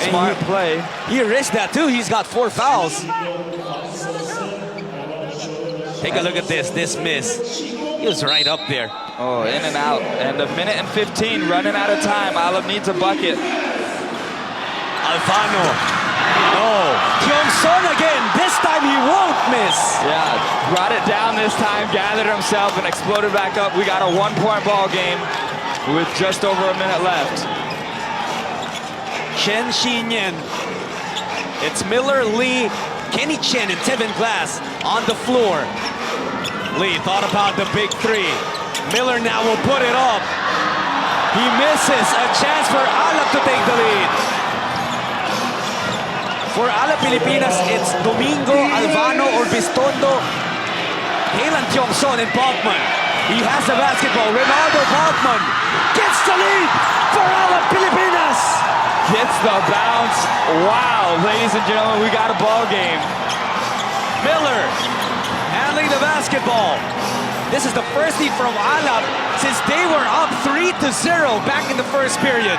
Smart play. He risked that too. He's got 4 fouls. Take a look at this miss. He was right up there. Oh, in and out. And 1:15 running out of time. Alab needs a bucket. Alvano. Oh, Jongson again. This time he won't miss. Yeah, brought it down this time, gathered himself, and exploded back up. We got a 1-point ball game with just over a minute left. Chen Xinyan. It's Miller, Lee, Kenny Chen, and Tevin Glass on the floor. Lee thought about the big 3. Miller now will put it up. He misses. A chance for Alab to take the lead. For Alab Pilipinas, it's Domingo, Alvano, Orbistondo, Halen Jongson, and Bogman. He has the basketball. Ronaldo Bogman gets the lead for Alab Pilipinas. Gets the bounce. Wow, ladies and gentlemen, we got a ball game. Miller handling the basketball. This is the first lead from Alab since they were up 3-0 back in the first period.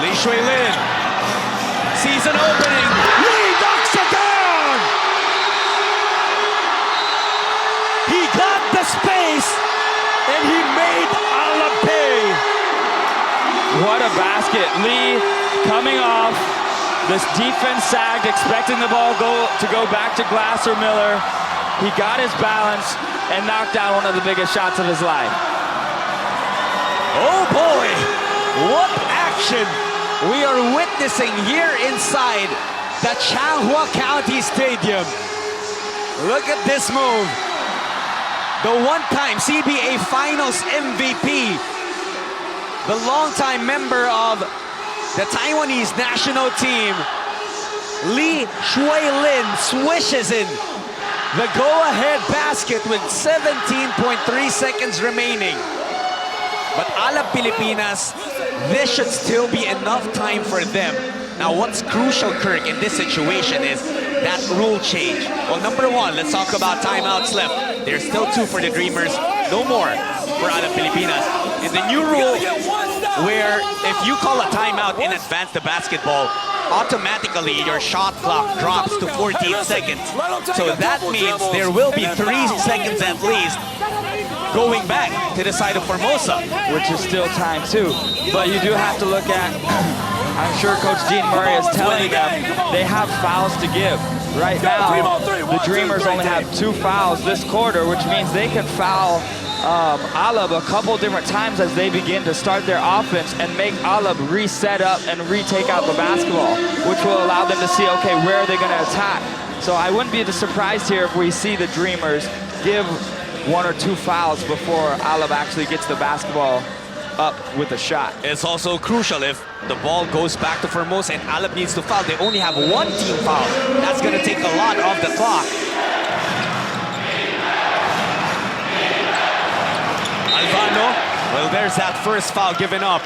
Lee Shui-Lin sees an opening. Lee knocks it down. He got the space and he made Alab pay. What a basket. Lee coming off. This defense sagged, expecting the ball to go back to Glass or Miller. He got his balance and knocked down one of the biggest shots of his life. Oh boy, what action we are witnessing here inside the Changhua County Stadium. Look at this move. The one-time CBA Finals MVP, the longtime member of the Taiwanese national team, Lee Shui-Lin, swishes in the go-ahead basket with 17.3 seconds remaining. But Alab Pilipinas, this should still be enough time for them. Now, what's crucial, Kirk, in this situation is that rule change. Well, number 1, let's talk about timeouts left. There's still 2 for the Dreamers, no more for Alab Pilipinas. And the new rule where if you call a timeout in advance the basketball, automatically your shot clock drops to 14 seconds. So that means there will be 3 seconds at least going back to the side of Formosa. Which is still time too. But you do have to look at, I'm sure Coach Dean Murray is telling them they have fouls to give. Right now, the Dreamers only have 2 fouls this quarter, which means they can foul Alab a couple different times as they begin to start their offense and make Alab reset up and retake out the basketball, which will allow them to see, okay, where are they going to attack? So I wouldn't be surprised here if we see the Dreamers give 1 or 2 fouls before Alab actually gets the basketball up with a shot. It's also crucial if the ball goes back to Formosa and Alab needs to foul. They only have 1 team foul. That's going to take a lot off the clock. Alvano, well, there's that first foul given up.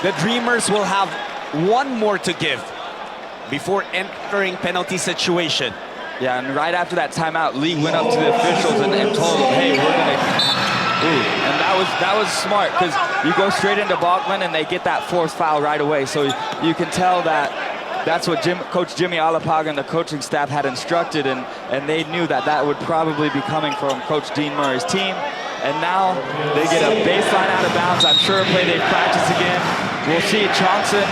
The Dreamers will have 1 more to give before entering penalty situation. Yeah, and right after that timeout, Lee went up to the officials and told them, hey, we're going to... And that was smart, because you go straight into Bogman and they get that 4th foul right away. So you can tell that that's what Coach Jimmy Alapaga and the coaching staff had instructed, and they knew that that would probably be coming from Coach Dean Murray's team. And now they get a baseline out of bounds. I'm sure a play they've practiced again. We'll see Chongson,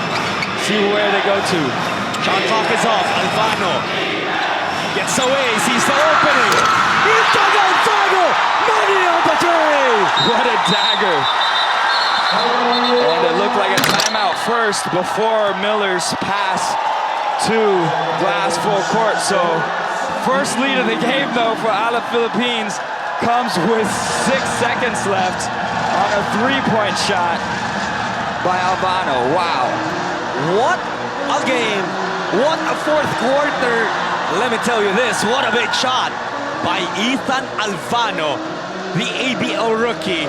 see where they go to. Shot clock is off. Alvano gets away, sees the opening. Money on the tray! What a dagger. And it looks first before Miller's pass to Glass full court. So first lead of the game though for Alab Philippines comes with 6 seconds left on a 3-point shot by Albano. Wow. What a game. What a fourth quarter. Let me tell you this, what a big shot by Ethan Alvano, the ABL rookie.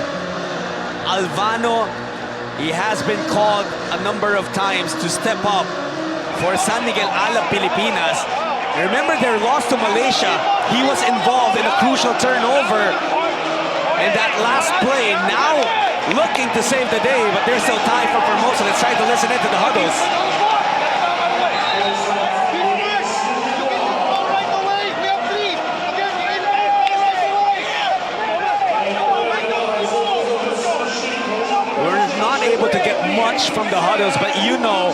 Alvano, he has been called a number of times to step up for San Miguel Alab Pilipinas. Remember their loss to Malaysia, he was involved in a crucial turnover in that last play. Now looking to save the day, but there's still time for Formosa. Let's try to listen into the huddles. We're not able to get much from the huddles, but you know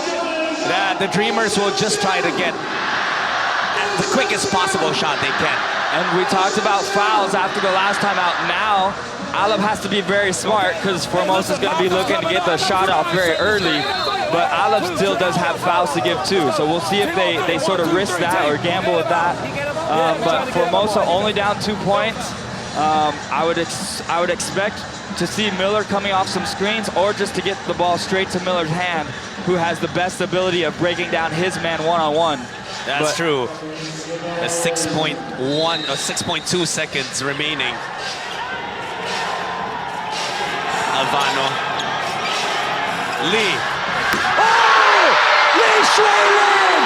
that the Dreamers will just try to get the quickest possible shot they can. And we talked about fouls after the last time out. Now, Alab has to be very smart because Formosa is going to be looking to get the shot off very early. But Alab still does have fouls to give too. So we'll see if they sort of risk that or gamble with that. But Formosa only down 2 points. I would expect to see Miller coming off some screens or just to get the ball straight to Miller's hand, who has the best ability of breaking down his man one-on-one. That's true. A 6.1 or 6.2 seconds remaining. Alvano. Lee. Oh! Lee Shueilin!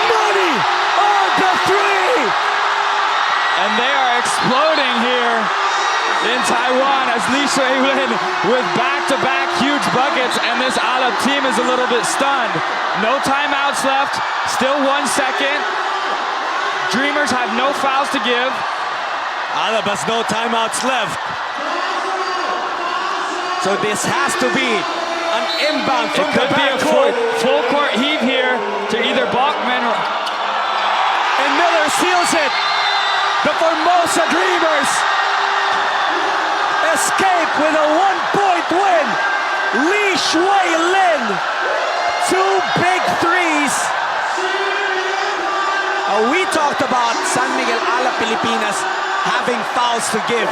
Money on the three! And they are exploding here in Taiwan as Lee Shueilin with back-to-back huge buckets, and this Alab team is a little bit stunned. No timeouts left, still 1 second. Dreamers have no fouls to give. Alab has no timeouts left. So this has to be an inbound from the backcourt. Full court heave here to either Bachman or... And Miller seals it. The Formosa Dreamers escape with a 1-point win. Lee Shueilin, 2 big threes. We talked about San Miguel Alab Pilipinas having fouls to give.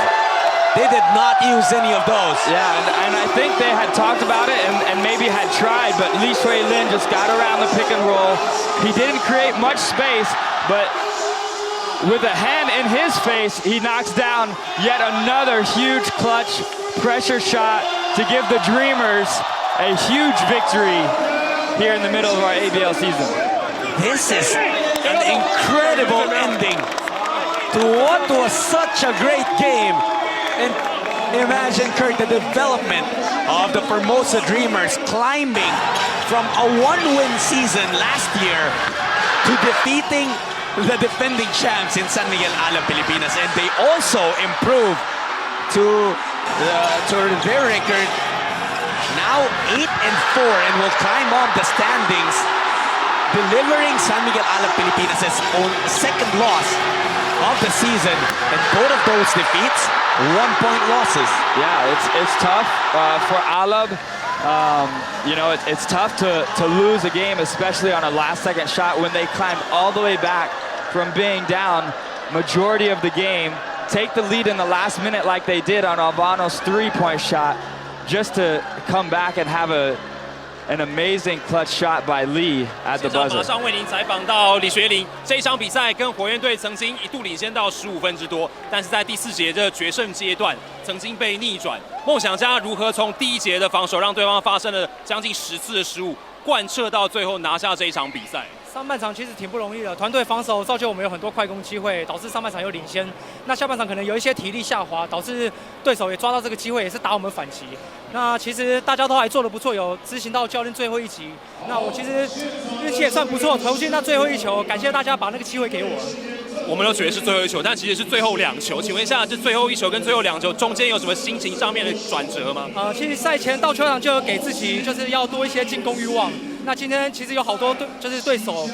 They did not use any of those. Yeah, and I think they had talked about it and maybe had tried, but Lee Shueilin just got around the pick and roll. He didn't create much space, but with a hand in his face, he knocks down yet another huge clutch pressure shot to give the Dreamers a huge victory here in the middle of our ABL season. This is an incredible ending to what was such a great game. And imagine, Kurt, the development of the Formosa Dreamers climbing from a 1-win season last year to defeating the defending champs in San Miguel Alab Pilipinas, and they also improved to their record, now 8-4, and will climb up the standings, delivering San Miguel Alab Pilipinas its own second loss of the season, and both of those defeats 1-point losses. Yeah, it's tough for Alab. You know, it's tough to lose a game, especially on a last-second shot when they climbed all the way back from being down majority of the game, take the lead in the last minute like they did on Albano's 3-point shot, just to come back and have an amazing clutch shot by Lee at the buzzer. 马上为您采访到李学林，这一场比赛跟火焰队曾经一度领先到15分之多，但是在第4节的决胜阶段，曾经被逆转。梦想家如何从第1节的防守让对方发生了将近10次的失误，贯彻到最后拿下这一场比赛？上半场其实挺不容易的，团队防守造就我们有很多快攻机会，导致上半场有领先。那下半场可能有一些体力下滑，导致对手也抓到这个机会，也是打我们反击。那其实大家都还做得不错，有执行到教练最后一集。那我其实运气也算不错，投进那最后一球，感谢大家把那个机会给我。我们都觉得是最后一球，但其实是最后2球。请问一下，这最后1球跟最后2球中间有什么心情上面的转折吗？其实赛前到球场就有给自己就是要多一些进攻欲望。那今天其实有好多对手，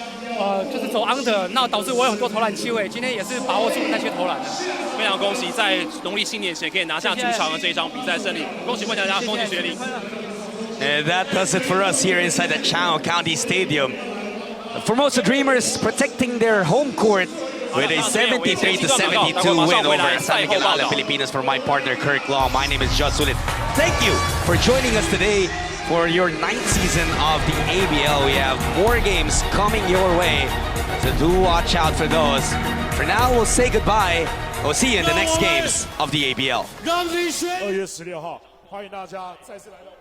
就是走 under， 那导致我有很多投篮机会。今天也是把握住那些投篮的。非常恭喜在农历新年前可以拿下主场的这一场比赛胜利，恭喜梦想家，恭喜学林。And that does it for us here inside the Chang County Stadium. The Formosa Dreamers protecting their home court with a 73-72 win over Miguel Alab Pilipinas for my partner Kirk Law. My name is Judd Sulit. Thank you for joining us today for your 9th season of the ABL. We have more games coming your way, so do watch out for those. For now, we'll say goodbye. We'll see you in the next games of the ABL. 2月16号，欢迎大家再次来到。